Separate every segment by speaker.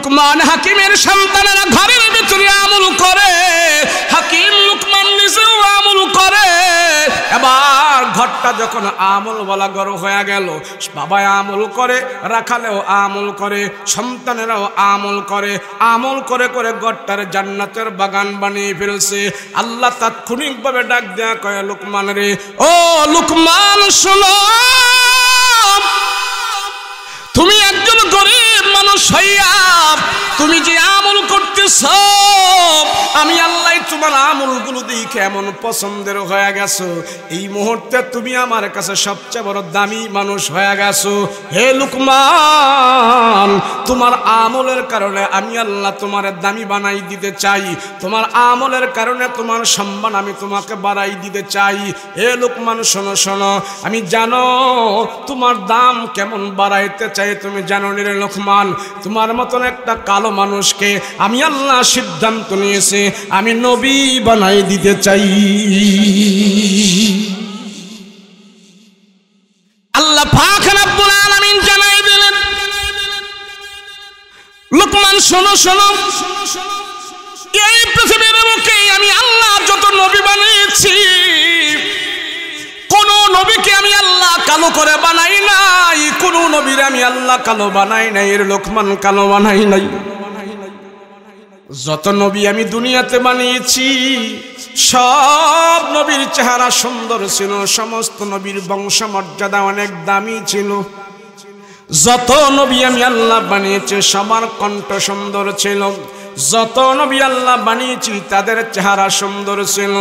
Speaker 1: লুকমান হাকিমের সন্তানেরা ঘরের ভিতরে আমল করে, হাকিম লুকমান নিজেও আমল করে। এবার ঘরটা যখন আমল বলা ঘর হয়ে গেল, বাবা আমল করে, রাখালেও আমল করে, সন্তানেরাও আমল করে, আমল করে করে ঘরটার জান্নাতের বাগান বানিয়ে ফেলছে। আল্লাহ তাৎক্ষণিকভাবে ডাক দেয়া কয়, লুকমান রে, ও লুকমান শোনো, তুমি একজন গরিব মানুষ হইয়া তুমি যে আমল করতেছ, আমি আল্লাহ তোমার আমলগুলো দেখে এমন পছন্দের হয়ে গেছো, এই মুহূর্তে তুমি আমার কাছে সবচেয়ে বড় দামি মানুষ হয়ে গেছো। হে লুকমান, তোমার আমলের কারণে আমি আল্লাহ তোমার দামি বানাই দিতে চাই, তোমার আমলের কারণে তোমার সম্মান আমি তোমাকে বাড়াই দিতে চাই। হে লুকমান শোনো শোনো, আমি জানো তোমার দাম কেমন বাড়াইতে চাই, তুমি জানো রে লুকমান, তোমার মতন একটা কালো মানুষকে আমি আল্লাহ সিদ্ধান্ত নিয়েছি, আমি নবী বানাই দিতে চাই। আল্লাহ পাক রব্বুল আলামিন জানাই দিলেন, লুকমান শোনো শোনো, এই পৃথিবীর বুকে আমি আল্লাহ যত নবী বানিয়েছি, কোন নবীকে আমি আল্লাহ কালো করে বানাই নাই, কোন নবীর আমি আল্লাহ কালো বানাই নাই, এর লুকমান কালো বানাই নাই। যত নবী আমি দুনিয়াতে বানিয়েছি সব নবীর চেহারা সুন্দর ছিল, সমস্ত নবীর বংশমর্যাদা অনেক দামি ছিল। যত নবী আমি আল্লাহ বানিয়েছি সবার কণ্ঠ সুন্দর ছিল, যত নবী আল্লাহ বানিয়েছি তাদের চেহারা সুন্দর ছিল।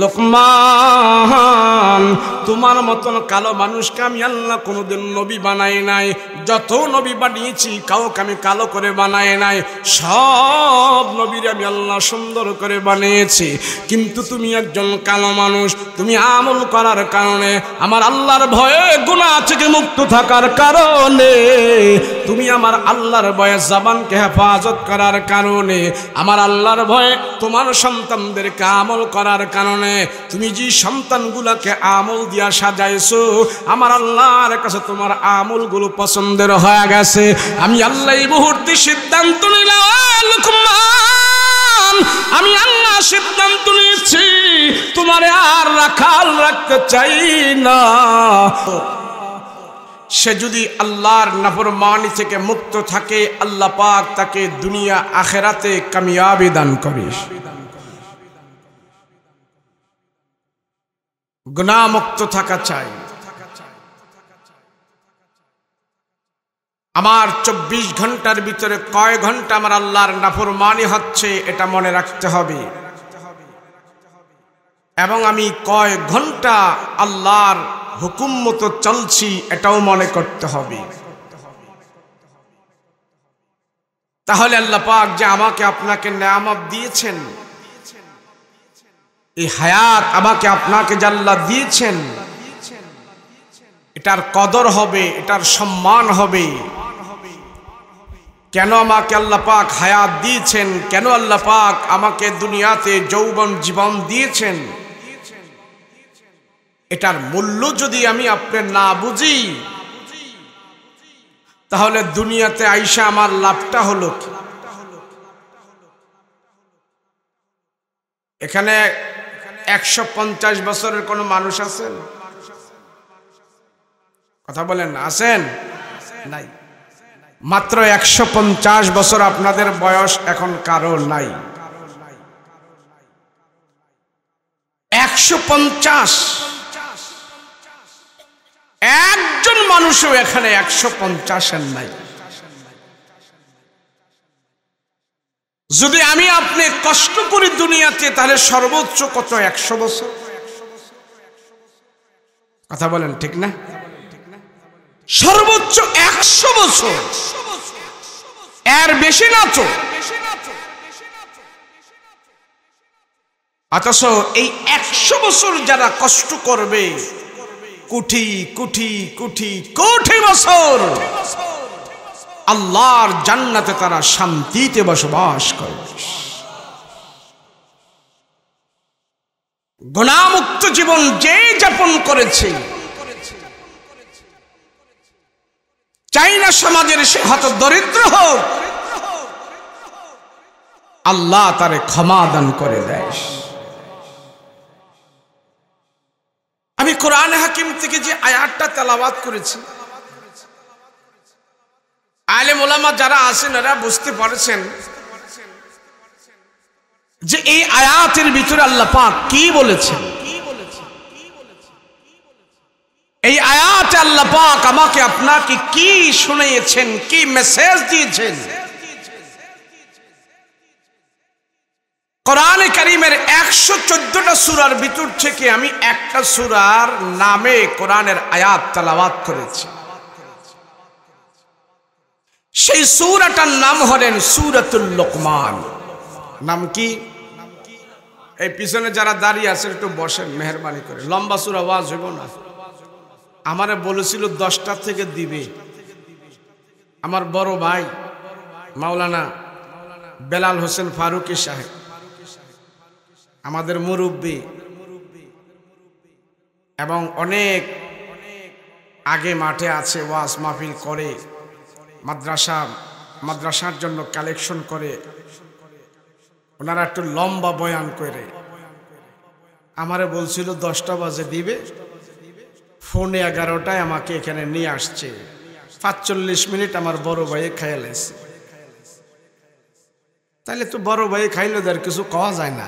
Speaker 1: লুকমান, তোমার মতন কালো মানুষকে আমি আল্লাহ কোনোদিন নবী বানাই নাই, যত নবী বানিয়েছি কাউকে আমি কালো করে বানাই নাই, সব নবীর আমি আল্লাহ সুন্দর করে বানিয়েছি। কিন্তু তুমি একজন কালো মানুষ, তুমি আমল করার কারণে, আমার আল্লাহর ভয়ে গুনাহ থেকে মুক্ত থাকার কারণে, তুমি আমার আল্লাহর ভয়ে জবানকে হেফাজত করার কারণে, আমার আল্লাহর ভয়ে তোমার সন্তানদেরকে আমল করার কারণে, তুমি যে সন্তানগুলোকে আমল দিয়া সাজাইছো, আমার আল্লাহর কাছে তোমার আমলগুলো পছন্দের হয়ে গেছে। আমি আল্লাহ এই মুহূর্তে সিদ্ধান্ত নিলাম, লুকমান, আমি আল্লাহ সিদ্ধান্ত নিয়েছি তোমারে আর রাখাল রাখতে চাই না। সে যদি আল্লাহর নাফরমানি থেকে মুক্ত থাকে, আল্লাহ পাক তাকে দুনিয়া আখিরাতে কামিয়াবি দান করে। গুনাহ মুক্ত থাকা চাই। আমার 24 ঘন্টার ভিতরে কয় ঘন্টা আমার আল্লাহর নাফরমানি হচ্ছে এটা মনে রাখতে হবে, এবং আমি কয় ঘন্টা আল্লাহর হুকুম মতো চলছি এটাও মনে করতে হবে। তাহলে আল্লাহ পাক যে আমাকে আপনাকে নেয়ামত দিয়েছেন, এই হায়াত আমাকে আপনাকে যে আল্লাহ দিয়েছেন, এটার কদর হবে, এটার সম্মান হবে। কেন আমাকে আল্লাহ পাক হায়াত দিয়েছেন, কেন আল্লাহ পাক আমাকে দুনিয়াতে যৌবন জীবন দিয়েছেন, এটার মূল্য যদি আমি আপনি না বুঝি, তাহলে দুনিয়াতে আইসা আমার লাভটা হলো কি? এখানে 150 বছরের কোন মানুষ আছেন? কথা বলেন, আছেন? নাই। মাত্র 150 বছর আপনাদের বয়স এখন কারো নাই। 150, একজন মানুষও এখানে 150-এর নাই। যদি আমি আপনি কষ্ট করি দুনিয়াতে, তাহলে সর্বোচ্চ কত? 100 বছর। কথা বলেন, ঠিক না? সর্বোচ্চ 100 বছর, এর বেশি না তো। অথচ এই 100 বছর যারা কষ্ট করবে, কোটি কোটি কোটি কোটি বছর আল্লাহর জান্নাতে তারা শান্তিতে বসবাস করবে। গুনাহমুক্ত জীবন যে যাপন করেছে, চাই না সমাজের সে হত দরিদ্র হোক, আল্লাহ তারে ক্ষমা দান করে দেয়। আমি কোরআন হাকিম থেকে যে আয়াতটা তেলাওয়াত করেছি, আলেম ওলামা যারা আছেন এরা বুঝতে পারছেন যে এই আয়াতের ভিতরে আল্লাহ পাক কি বলেছেন। এই আয়াতে আল্লাহ পাক আমাকে আপনাকে কি শুনিয়েছেন, কি মেসেজ দিয়েছেন। কোরআনে কারীমের 114টা সূরার ভিতর থেকে আমি একটা সূরার নামে কোরআনের আয়াত তেলাওয়াত করেছি। সেই সূরাটার নাম হলেন সূরাতুল লোকমান। নাম কি? এই পিছনে যারা দাঁড়িয়ে আছেন একটু বসেন মেহেরবানি করে, লম্বা সূরা ওয়াজ হইব না। আমারে বলেছিল 10টা থেকে দিবে আমার বড় ভাই মাওলানা বেলাল হোসেন ফারুকী সাহেব, আমাদের মুরব্বী, এবং অনেক আগে মাঠে আছে, ওয়াজ মাহফিল করে, মাদ্রাসার জন্য কালেকশন করে, ওনারা একটু লম্বা বয়ান করে। আমারে বলছিল 10টা বাজে দিবে, ফোনে 11টায় আমাকে এখানে নিয়ে আসছে। 45 মিনিট আমার বড় ভাইয়ে খাইলেছে। তাইলে তো বড় ভাইয়ে খাইলে আর কিছু কওয়া যায় না।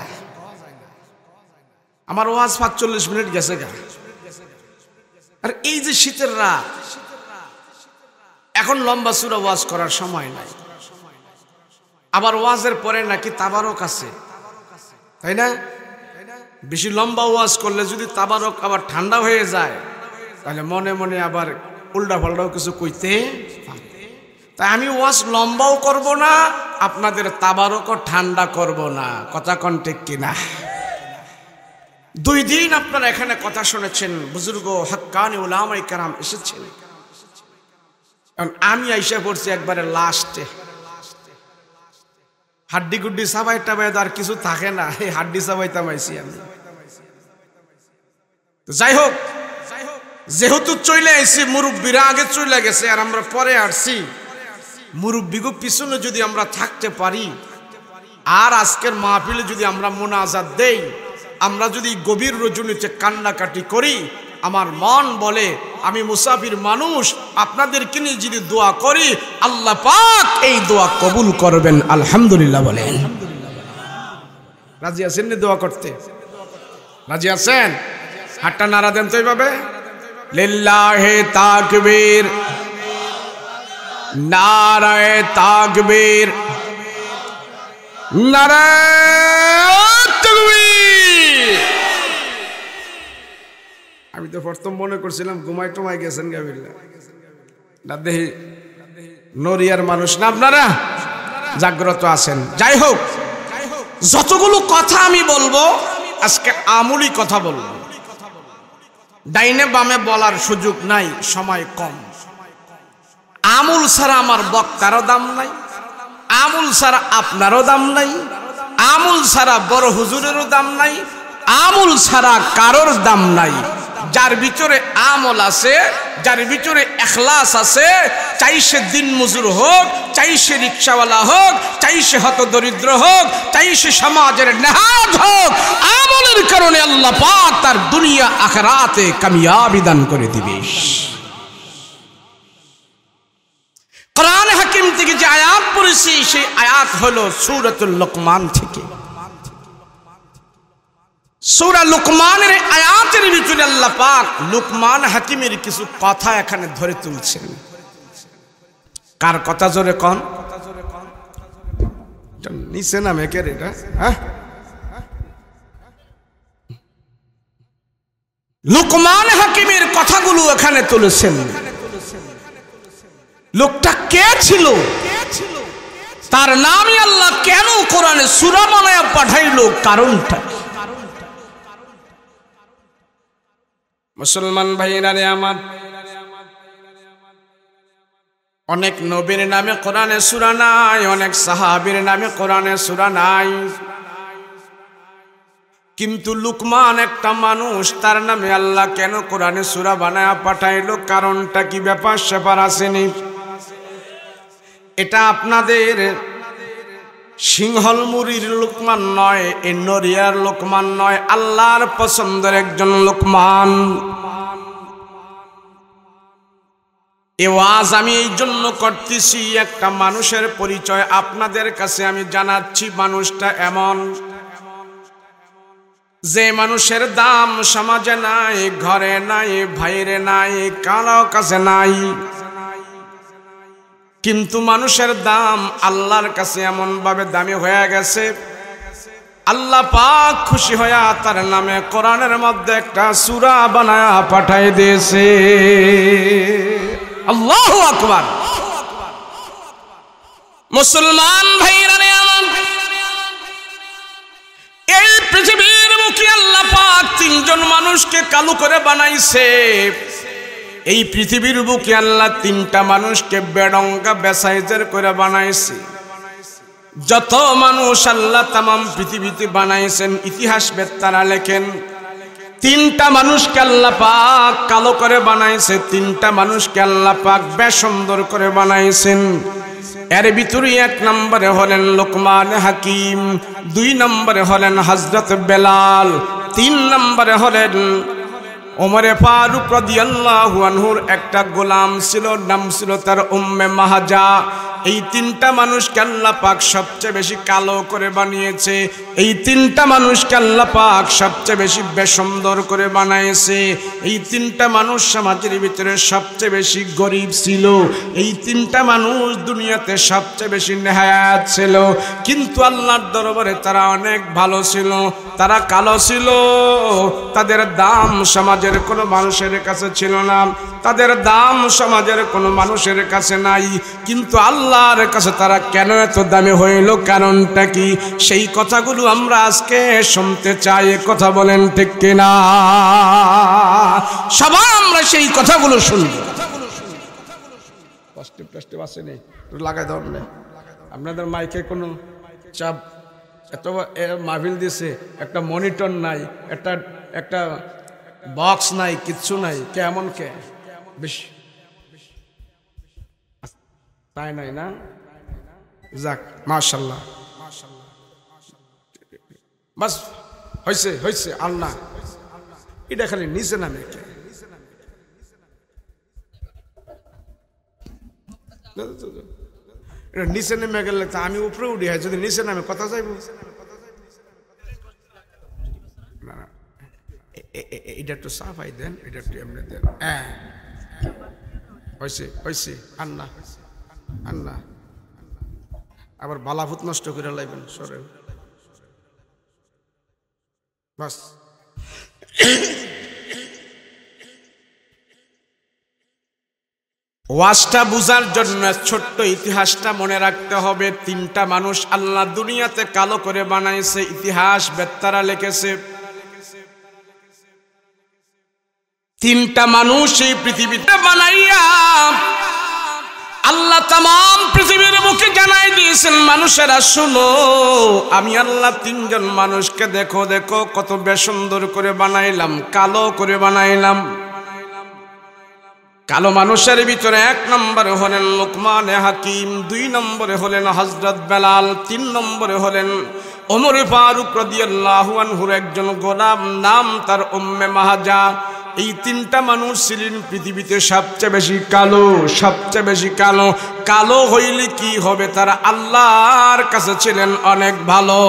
Speaker 1: আমার ওয়াজ 45 মিনিট গেছে গা। আর এই যে শীতের রাত, এখন লম্বা সূরা ওয়াজ করার সময় নাই। আবার ওয়াজের পরে নাকি তাবারক আছে, তাই না? বেশি লম্বা ওয়াজ করলে যদি তাবারক আবার ঠান্ডা হয়ে যায়, তাহলে মনে মনে আবার উল্টা পাল্টাও কিছু কইতে। তাই আমি ওয়াজ লম্বাও করব না, আপনাদের তাবারকও ঠান্ডা করব না। কথা কোন ঠিক কিনা? 2 দিন আপনারা এখানে কথা শুনেছেন, বুজুর্গ হক্কানি উলামায়ে কেরাম এসেছেন। আমি আইসা পড়ছি একবারে লাস্টে, হাড্ডি গুড্ডি সাবাই টাবাই আর কিছু থাকে না, এই হাড্ডি সাবাই তামাইছি আমি। যাই হোক, যেহেতু চলে আইছি, মুরব্বীরা আগে চলে গেছে আর আমরা পরে আসছি, মুরব্বীগো পিছনে যদি আমরা থাকতে পারি আর আজকের মাহফিলে যদি আমরা মুনাজাত দেই, আমরা যদি গভীর রজনীতে কান্নাকাটি করি, আমার মন বলে আমি মুসাফির মানুষ, আপনাদেরকে নিয়ে যদি দোয়া করি, আল্লাহ পাক এই দোয়া কবুল করবেন। আলহামদুলিল্লাহ বলেন। রাজি আছেন না দোয়া করতে? রাজি আছেন? হাতটা নাড়া দেন তো এইভাবে। লিল্লাহে তাকবীর, নারায়ে তাকবীর, নারায়ে তাকবীর। আমি তো প্রথম মনে করছিলাম ঘুমাই টুমাই গেছেন গাবিল্লা না, দেহি নরিয়ার মানুষ না আপনারা, জাগ্রত আছেন। যাই হোক, যতগুলো কথা আমি বলবো আজকে আমূলি কথা বলবো, ডাইনে বামে বলার সুযোগ নাই, সময় কম। আমূল ছাড়া আমার বক্তারও দাম নাই, আমূল ছাড়া আপনারও দাম নাই, আমূল ছাড়া বড় হুজুরেরও দাম নাই, আমূল ছাড়া কারোর দাম নাই। যার ভিতরে আমল আছে, যার ভিতরে ইখলাস আছে, চাই সে দিন মজুর হোক, চাই সে রিকশাওয়ালা হোক, চাই সে হতদরিদ্র হোক, চাই সে সমাজের নেহাত হোক, আমলের কারণে আল্লাহ পাক তার দুনিয়া আখিরাতে কামিয়াবি দান করে দিবে। কোরআন হাকিম থেকে যে আয়াত পড়েছি, সেই আয়াত হলো সূরাতুল লোকমান থেকে। সূরা লোকমানের আয়াতের ভিতরে আল্লাহ পাক লোকমান হাকিমের কিছু কথা এখানে ধরে তুলছেন। কার কথা জোরে কোন? নিচে না মেকের এটা, হ্যাঁ? লোকমান হাকিমের কথাগুলো এখানে তুলেছেন। লোকটা কে ছিল? তার নামই আল্লাহ কেন কোরআনে সূরা বানায়া পাঠাইলো, কারণটা? মুসলমান ভাইয়েরা রে আমার, অনেক নবীর নামে কোরআনে সূরা নাই, অনেক সাহাবীর নামে কোরআনে সূরা নাই, কিন্তু লুকমান একটা মানুষ, তার নামে আল্লাহ কেন কোরআনে সূরা বানায়া পাঠাইলো, কারণটা কি? ব্যাপার স্যাপার আসেনি। এটা আপনাদের সিংহল মুড়ির লোকমান নয়, এ নরিয়ার লোকমান নয়, আল্লাহর পছন্দের একজন লোকমান। এ ওয়াজ আমি এই জন্য করতেছি, একটা মানুষের পরিচয় আপনাদের কাছে আমি জানাচ্ছি। মানুষটা এমন যে মানুষের দাম সমাজে নাই, ঘরে নাই, ভাইরে নাই, কারো কাছে নাই, কিন্তু মানুষের দাম আল্লাহর কাছে এমন ভাবে দামি হয়ে গেছে, আল্লাহ পাক খুশি হইয়া তার নামে কোরআনের মধ্যে একটা সূরা বানায়া পাঠাই দিয়েছে। আল্লাহু আকবার। মুসলমান ভাইরা রে আমার, এই পৃথিবীর মুখে আল্লাহ পাক তিনজন মানুষকে কালো করে বানাইছে। এই পৃথিবীর বুকে আল্লাহ তিনটা মানুষকে বেডঙ্গা বেসাইজের করে বানাইছে। যত মানুষ আল্লাহ তামাম পৃথিবীতে বানাইছেন, ইতিহাসবেত্তারা লেখেন তিনটা মানুষকে আল্লাহ পাক কালো করে বানাইছে, তিনটা মানুষকে আল্লাহ পাক বেসুন্দর করে বানাইছেন। এর ভিতরে এক নম্বরে হলেন লোকমান হাকিম, দুই নম্বরে হলেন হযরত বেলাল, তিন নম্বরে হলেন ওমরে ফারুক রাদিয়াল্লাহু আনহুর একটা গোলাম ছিল, নাম ছিল তার উম্মে মাহাজা। এই তিনটা মানুষকে আল্লাহ পাক সবচেয়ে বেশি কালো করে বানিয়েছে। এই তিনটা মানুষকে আল্লাহ পাক সবচেয়ে বেশি বেসুন্দর করে বানাইছে। এই তিনটা মানুষ সমাজের ভিতরে সবচেয়ে বেশি গরিব ছিল। এই তিনটা মানুষ দুনিয়াতে সবচেয়ে বেশি নেহায়াত ছিল, কিন্তু আল্লাহর দরবারে তারা অনেক ভালো ছিল। তারা কালো ছিল, তাদের দাম সমাজের কোনো মানুষের কাছে ছিল না, তাদের দাম সমাজের কোনো মানুষের কাছে নাই, কিন্তু আল্লাহর কাছে তারা কেন এত দামি হইল, কারণটা কি? সেই কথাগুলো আমরা আজকে শুনতে চাই। কথা বলেন ঠিক কিনা? সবাই আমরা সেই কথাগুলো শুনবো। কষ্টে বাসে নেই, লাগাই দাও না আপনাদের মাইকে কোনো চাপ, এত মাহফিল দিছে, একটা মনিটর নাই, একটা বক্স নাই, কিচ্ছু নাই, কেমন কে বেশি তাই নাই না? যাক মাশাআল্লাহ, বাস হয়েছে হয়েছে। আল্লাহ এটা খালি নিচে নামে, এটা নিচে নেমে গেলে তা আমি উপরে উঠি, হয় যদি নিচে নামে কথা যাইব না। এটা একটু সাফাই দেন, এটা একটু এমনি দেন। হ্যাঁ হয়েছে হয়েছে। আল্লাহ আল্লাহ আবার বালাভূত নষ্ট করে লাইবেন, সরেন বাস। ওয়াজটা বুঝার জন্য ছোট্ট ইতিহাসটা মনে রাখতে হবে। তিনটা মানুষ আল্লাহ দুনিয়াতে কালো করে বানাইছে, ইতিহাস বেত্তারা লিখেছে। তিনটা মানুষ এই পৃথিবীতে বানাইয়া আল্লাহ তামাম পৃথিবীর মুখে জানাই দিয়েছেন, মানুষেরা শুনো, আমি আল্লাহ তিনজন মানুষকে দেখো দেখো কত বেসুন্দর করে বানাইলাম, কালো করে বানাইলাম। কালো মানুষের ভিতরে এক নম্বরে হলেন লোকমান হাকিম, দুই নম্বরে হলেন হযরত বেলাল, তিন নম্বরে হলেন ওমর ফারুক রাদিয়াল্লাহু আনহুর একজন গোলাম, নাম তার উম্মে মাহাজা। এই তিনটা মানুষ ছিলেন পৃথিবীতে সবচেয়ে বেশি কালো, সবচেয়ে বেশি কালো। কালো হইলে কি হবে? তারা আল্লাহর কাছে ছিলেন অনেক ভালো।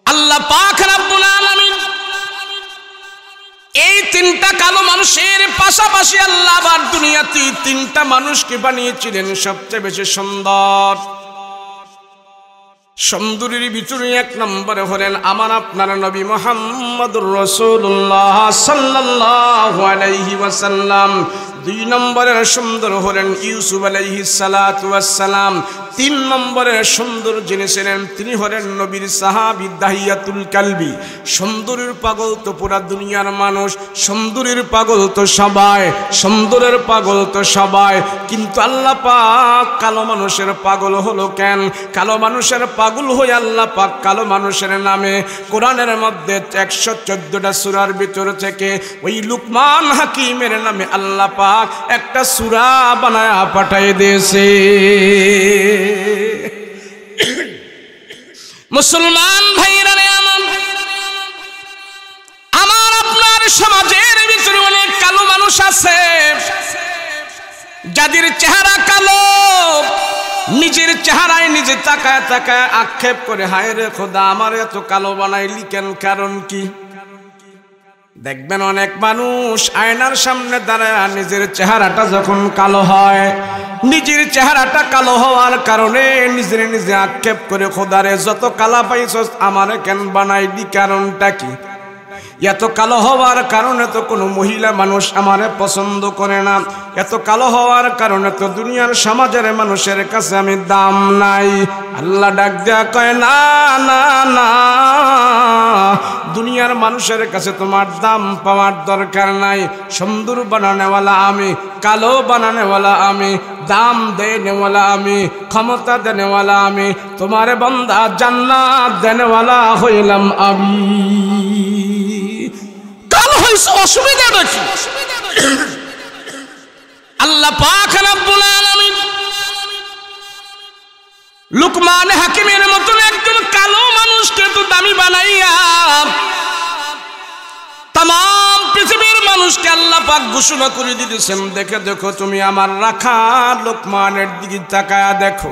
Speaker 1: আল্লাহ পাক রব্বুল আলামিন এই তিনটা কালো মানুষের পাশাপাশি আল্লাহ আবার দুনিয়াতে তিনটা মানুষকে বানিয়েছিলেন সবচেয়ে বেশি সুন্দর। সুন্দরীর ভিতরে এক নম্বরে হলেন আমার আপনার নবী মুহাম্মদুর রাসূলুল্লাহ সাল্লাল্লাহু আলাইহি ওয়াসাল্লাম। দুই নম্বরের সুন্দর হলেন ইউসুফ আলাইহিস সালাতু ওয়াস সালাম। তিন নম্বরের সুন্দর যিনি ছিলেন তিনি হলেন নবীর সাহাবী দাহিয়াতুল কালবি। সুন্দরীর পাগল তো পুরা দুনিয়ার মানুষ, সুন্দরীর পাগল তো সবাই, সুন্দরের পাগল তো সবাই, কিন্তু আল্লাহ পাক কালো মানুষের পাগল হলো কেন? কালো মানুষের পাগল হয়ে আল্লাহ পাক কালো মানুষের নামে কোরআনের মধ্যে 114টা সূরার ভিতর থেকে ওই লুকমান হাকিমের নামে আল্লাহ পাক পাক একটা সূরা বানায়া পাঠাই দিয়েছে। মুসলমান ভাইরা রে আমার আপনার সমাজের ভিতরে অনেক কালো মানুষ আছে, যাদের চেহারা কালো, নিজের চেহারায় নিজে তাকায় তাকায় আক্ষেপ করে, হায় রে খোদা আমার এত কালো বানাইলি কেন, কারণ কি? দেখবেন অনেক মানুষ আয়নার সামনে দাঁড়ায় নিজের চেহারাটা যখন কালো হয়, নিজের চেহারাটা কালো হওয়ার কারণে নিজের নিজে আক্ষেপ করে, খোদারে যত কালা পাইছস আমারে কেন বানাইলি, কারণটা কি? এত কালো হওয়ার কারণে তো কোনো মহিলা মানুষ আমারে পছন্দ করে না, এত কালো হওয়ার কারণে তো দুনিয়ার সমাজের মানুষের কাছে আমি দাম নাই। আল্লাহ ডাক দেয়া কয়, না না না, দুনিয়ার মানুষের কাছে তোমার দাম পাওয়ার দরকার নাই। সুন্দর বানানেওয়ালা আমি, কালো বানানেওয়ালা আমি, দাম দেনেওয়ালা আমি, ক্ষমতা দেনেওয়ালা আমি, তোমার বান্দা জান্নাত দেনেওয়ালা হইলাম আমি। কালো হইছে অসুবিধা নাকি? আল্লাহ পাক রব্বুল আলামিন লুকমান হাকিমের মতন একজন কালো মানুষকে তো দামি বানাইয়া তাম পৃথিবীর মানুষকে আল্লাহ পাক ঘোষণা করে দিতেছেন, দেখে দেখো তুমি আমার রাখা লুকমানের দিকে তাকায়া দেখো।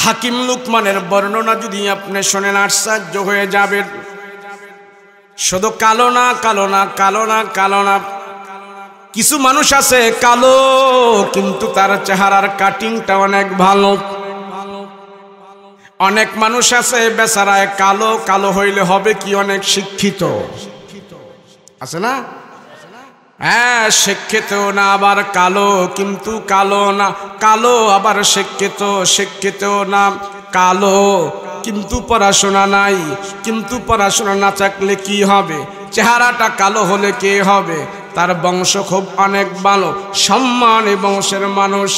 Speaker 1: হাকিম লুকমানের বর্ণনা যদি আপনি শোনেন আশ্চর্য হয়ে যাবেন। শুধু কালো না, কালো না, কালো না, কালো না, কিছু মানুষ আছে কালো কিন্তু তার চেহারার কাটিংটা অনেক ভালো। অনেক মানুষ আছে বেচারায় কালো, কালো হইলে হবে কি অনেক শিক্ষিত আছে না? হ্যাঁ, শিক্ষিত না আবার কালো, কিন্তু কালো না, কালো আবার শিক্ষিত, শিক্ষিত না কালো, কিন্তু পড়াশোনা নাই। কিন্তু পড়াশোনা না থাকলে কি হবে? চেহারাটা কালো হলে কে হবে? তার বংশ খুব অনেক ভালো, সম্মানী বংশের মানুষ,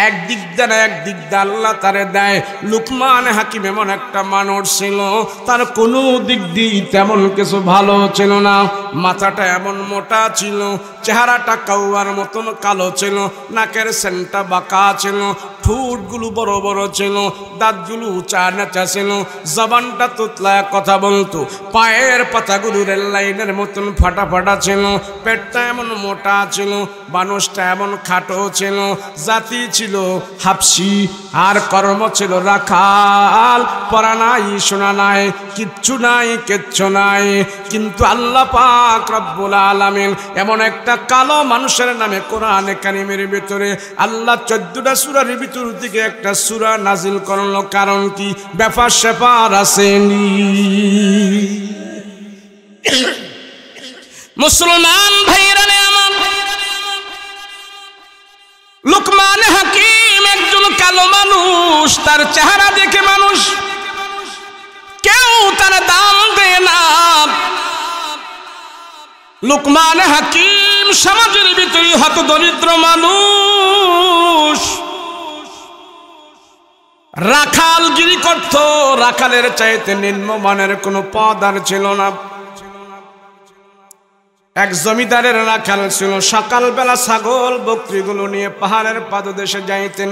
Speaker 1: একদিক দেয় না একদিক দিয়ে আল্লাহ তারে দেয়। লুকমান হাকিম এমন একটা মানুষ ছিল, তার কোনো দিক দিয়ে তেমন কিছু ভালো ছিল না। মাথাটা এমন মোটা ছিল, চেহারাটা কাউয়ার মতন কালো ছিল, নাকের সেন্টটা বাঁকা ছিল, ঠোঁটগুলো বড় বড় ছিল, দাঁতগুলো উঁচা নেচা ছিল, জবানটা তুতলায় কথা বলতো, পায়ের পাতাগুলো রেল লাইনের মতন ফাটা ফাটা ছিল, পেটটা এমন মোটা ছিল, মানুষটা এমন খাটো ছিল, জাতি ছিল হাবশি, আর কর্ম ছিল রাখাল। পড়া নাই, শোনা নাই, কিচ্ছু নাই, কিচ্ছু নাই। কিন্তু আল্লাহ পাক রব্বুল আলামিন এমন একটা কালো মানুষের নামে কোরআনে কারিমের ভিতরে আল্লাহ 14টা সূরার ভিতর থেকে একটা সূরা নাজিল করলো। কারণ কি? ব্যাপার স্যাপার আসেনি। মুসলমান ভাইরা আমার, লুকমান হাকিম একজন কালো মানুষ, তার চেহারা দেখে মানুষ কেউ তার দাম দেয় না। লুকমান হাকিম সমাজের ভিতরে হত দরিদ্র মানুষ, রাখালগিরি করত, রাখালের চাইতে নিম্নমানের কোনো পদ আর ছিল না। এক জমিদারের রাখাল ছিল, সকালবেলা ছাগল বকরিগুলো নিয়ে পাহাড়ের পাদদেশে যাইতেন,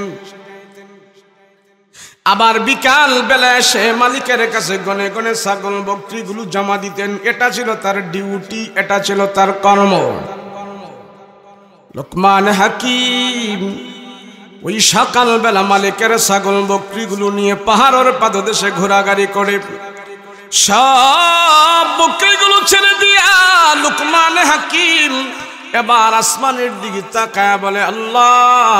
Speaker 1: আবার বিকাল বেলা এসে মালিকের কাছে গনে গনে ছাগল বকরিগুলো জমা দিতেন। এটা ছিল তার ডিউটি, এটা ছিল তার কর্ম। লুকমান হাকিম ওই সকালবেলা মালিকের ছাগল বকরিগুলো নিয়ে পাহাড়ের পাদদেশে ঘোরাঘুরি করে, সব বকরিগুলো ছেড়ে দিয়া লুকমান হাকিম এবার আসমানের দিকে তাকায় বলে, আল্লাহ,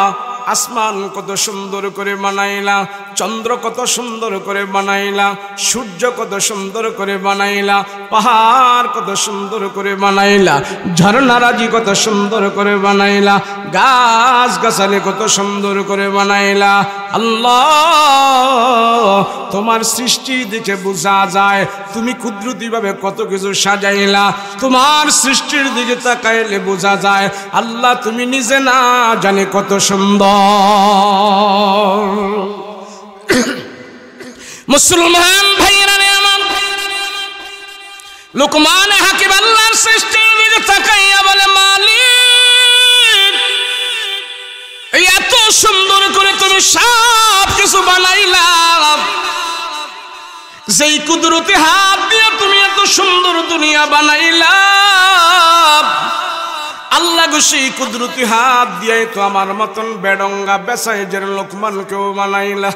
Speaker 1: আসমান কত সুন্দর করে বানাইলা, চন্দ্র কত সুন্দর করে বানাইলা, সূর্য কত সুন্দর করে বানাইলা, পাহাড় কত সুন্দর করে বানাইলা, ঝর্ণারাজি কত সুন্দর করে বানাইলা, গাছ গাছালি কত সুন্দর করে বানাইলা। আল্লাহ, তোমার সৃষ্টি দেখে বোঝা যায় তুমি কুদরতিভাবে কত কিছু সাজাইলা। তোমার সৃষ্টির দিকে তাকাইলে বোঝা যায় আল্লাহ তুমি নিজে না জানে কত সুন্দর। মুসলমান ভাইরা আমার, লুকমান হাকিম আল্লাহর সৃষ্টির দিকে তাকাইয়া বলে, মালিক এত সুন্দর করে তুমি সব কিছু বানাইলা, যেই কুদরতি হাত দিয়ে তুমি এত সুন্দর দুনিয়া বানাইলা, আল্লাহ গো সেই কুদরতি হাত দিয়ে তো আমার মতন বেডঙ্গা বেসাইজের লোকমানকেও বানাইলা।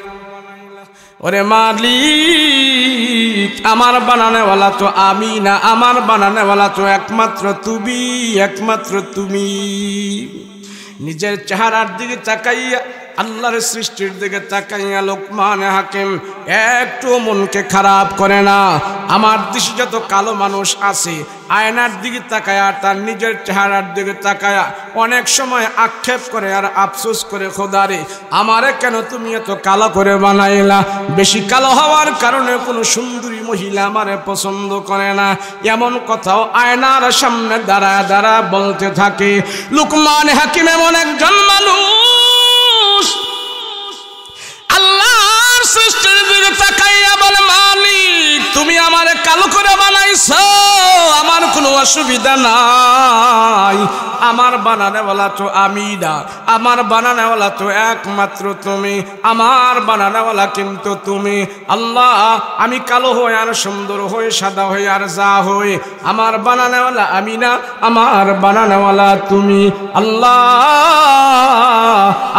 Speaker 1: ওরে মালিক, আমার বানানেওয়ালা তো আমি না, আমার বানানেওয়ালা তো একমাত্র তুমি, একমাত্র তুমি। নিজের চেহারার দিকে তাকাইয়া, আল্লাহর সৃষ্টির দিকে তাকাইয়া লোকমান হাকিম একটু মনকে খারাপ করে না। আমার দেশে যত কালো মানুষ আছে, আয়নার দিকে তাকায়া, তার নিজের চেহারার দিকে তাকায়া অনেক সময় আক্ষেপ করে আর আফসোস করে, খোদারে আমারে কেন তুমি এত কালো করে বানাইলা? বেশি কালো হওয়ার কারণে কোনো সুন্দরী মহিলা আমারে পছন্দ করে না, এমন কথাও আয়নার সামনে দাঁড়ায় দাঁড়ায় বলতে থাকে। লোকমান হাকিম এমন একজন মানুষ, আল্লাহর সৃষ্টির দিকে তাকাইয়া বলে, মালিক তুমি আমারে কালো করে বানাইছো, আমার কোনো অসুবিধা নাই, আমার বানানেওয়ালা তো আমি না, আমার বানানেওয়ালা তো একমাত্র তুমি, আমার বানানেওয়ালা কিন্তু তুমি। আল্লাহ আমি কালো হই আর সুন্দর হই, সাদা হই আর যা হই, আমার বানানেওয়ালা আমি না, আমার বানানেওয়ালা তুমি। আল্লাহ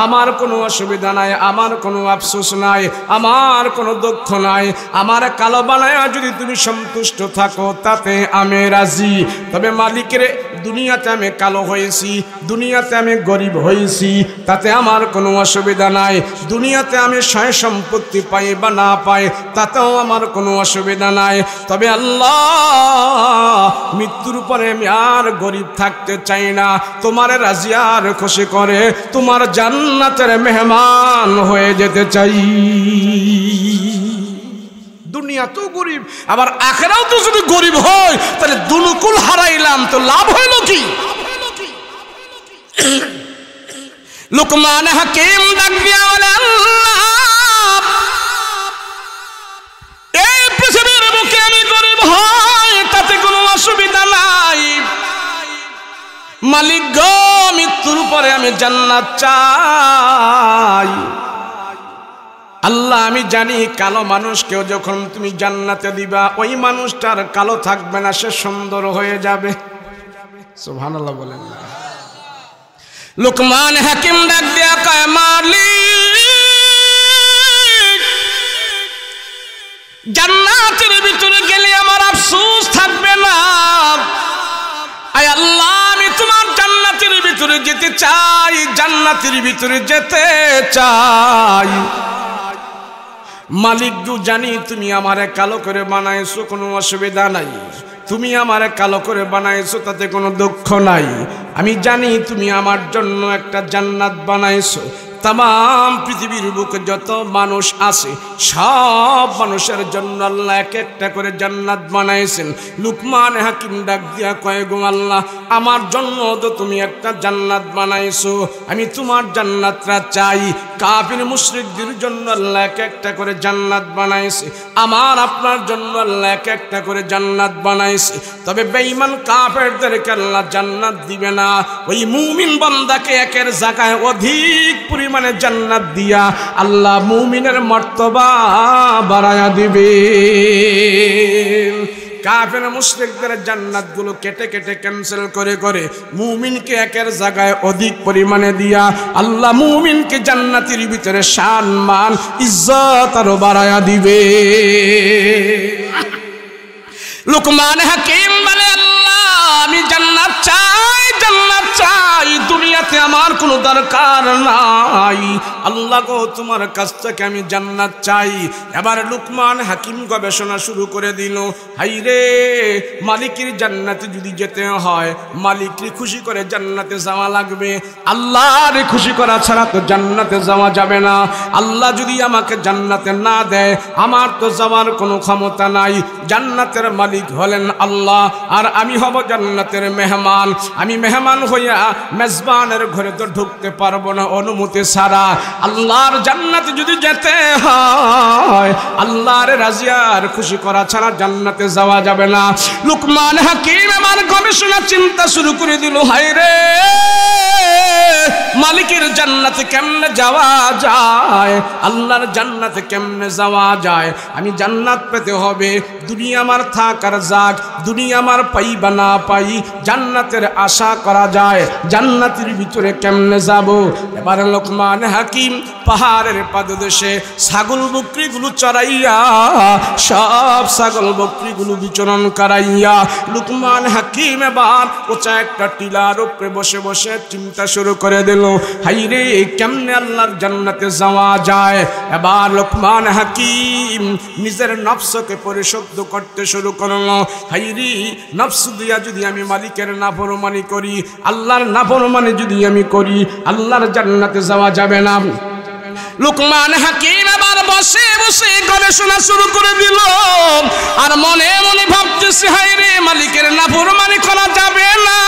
Speaker 1: আমার কোনো অসুবিধা নাই, আমার কোনো আফসোস নাই, আমার কোনো দুঃখ নাই, আমার কালো বানায় যদি তুমি সন্তুষ্ট থাকো তাতে আমি রাজি। তবে মালিকের দুনিয়াতে আমি কালো হয়েছি, দুনিয়াতে আমি গরিব হয়েছি, তাতে আমার কোনো অসুবিধা নাই, দুনিয়াতে আমি সয় সম্পত্তি পাই বা না পাই তাতেও আমার কোনো অসুবিধা নাই। তবে আল্লাহ মৃত্যুর পরে আমি আর গরিব থাকতে চাই না, তোমার রাজি আর খুশি করে তোমার জান্নাতের মেহমান হয়ে যেতে চাই। দুনিয়া তো গরিব, আবার আখেরাও তো যদি গরিব হয় তাহলে দুনুকুল হারাইলাম, তো লাভ হইল কি? লোকমান হাকিম ডাক দিয়া বলে, আল্লাহ এই পৃথিবীর বুকে আমি গরিব হয় তাতে কোনো অসুবিধা নাই, মালিক গো মৃত্যুর পরে আমি জান্নাত চাই। আল্লাহ আমি জানি কালো মানুষকেও যখন তুমি জান্নাতে দিবা, ওই মানুষটার কালো থাকবে না, সে সুন্দর হয়ে যাবে। সুবহানাল্লাহ বলেন। লোকমান হাকিম ডাক দিয়া কয়, মালিক জান্নাতের ভিতরে গেলে আমার আফসোস থাকবে না, আয় আল্লাহ আমি তোমার জান্নাতের ভিতরে যেতে চাই, জান্নাতের ভিতরে যেতে চাই। মালিক গো জানি তুমি আমারে কালো করে বানাইছো, কোনো অসুবিধা নাই, তুমি আমারে কালো করে বানাইছো তাতে কোনো দুঃখ নাই, আমি জানি তুমি আমার জন্য একটা জান্নাত বানাইছো। तमाम पृथिवीर बुके যত মানুষ আছে সব মানুষের জন্য আল্লাহ এক একটা করে জান্নাত বানাইছেন। লুকমান হাকিম ডাক দিয়া কয়, গো আল্লাহ আমার জন্য তো তুমি একটা জান্নাত বানাইছো, আমি তোমার জান্নাতটা চাই। কাফির মুশরিকদের জন্য আল্লাহ এক একটা করে জান্নাত বানাইছে, আমার আপনার জন্য আল্লাহ এক একটা করে জান্নাত বানাইছে। তবে বেঈমান কাফেরদেরকে আল্লাহ জান্নাত দিবে না, ওই মুমিন বান্দাকে একের জায়গায় অধিক মানে জান্নাত দিয়া আল্লাহ মুমিনের মর্তবা বাড়ায়া দিবে। কাফের মুশরিকদের জান্নাতগুলো কেটে কেটে ক্যান্সেল করে করে মুমিনকে একের জায়গায় অধিক পরিমাণে দিয়া আল্লাহ মুমিনকে জান্নাতের ভিতরে সম্মান ইজ্জত আরো বাড়ায়া দিবে। লুকমান হাকিম বলে, আল্লাহ আমি জান্নাত চাই, জান্নাত চাই, দুনিয়াতে আমার কোনো দরকার নাই, আল্লাহ গো তোমার কাছ থেকে আমি জান্নাত চাই। এবার লুকমান হাকিম গবেষণা শুরু করে দিল, হাই রে মালিকের জান্নাতে যদি যেতে হয় মালিককে খুশি করে জান্নাতে যাওয়া লাগবে, আল্লাহরে খুশি করা ছাড়া তো জান্নাতে যাওয়া যাবে না। আল্লাহ যদি আমাকে জান্নাতে না দেয় আমার তো যাওয়ার কোনো ক্ষমতা নাই। জান্নাতের মালিক হলেন আল্লাহ আর আমি হব জান্নাত জান্নাতের মেহমান, আমি মেহমান হইয়া মেজবানের ঘরে তো ঢুকতে পারবো না অনুমতি ছাড়া। আল্লাহর জান্নাতে যদি যেতে হয় আল্লাহর রাজিয়ার খুশি করা ছাড়া জান্নাতে যাওয়া যাবে না। লুকমান হাকিম আমার গবেষণা চিন্তা শুরু করে দিল, হায় রে মালিকের জান্নাতে কেমনে যাওয়া যায়, আল্লাহর জান্নাতে কেমনে যাওয়া যায়। আমি জান্নাত পেতে হবে, দুনিয়া আমার থাক আর যাক, দুনিয়া আমার পাই বা না পাই, জান্নাতের আশা করা যায়, জান্নাতের ভিতরে কেমনে যাব। এবার লোকমান হাকিম পাহাড়ের পাদদেশে ছাগল বকরিগুলো চড়াইয়া, সব ছাগল বকরিগুলো বিচরণ করাইয়া লোকমান হাকিম এবার উঁচা একটা টিলার উপরে বসে বসে চিন্তা শুরু করে দিল, হাইরে কেমনে আল্লাহর জান্নাতে যাওয়া যায়। এবার লোকমান হাকিম নিজের নফসকে পরিশুদ্ধ করতে শুরু করলো, হাইরে নফস দিয়া যদি আমি মালিকের নাফরমানি করি, আল্লাহর নাফরমানি যদি আমি করি, আল্লাহর জান্নাতে যাওয়া যাবে না। লুকমান হাকিম আবার বসে বসে গবেষণা শুরু করে দিল, আর মনে মনে ভাবতেছে, হায়রে মালিকের নাফরমানি করা যাবে না,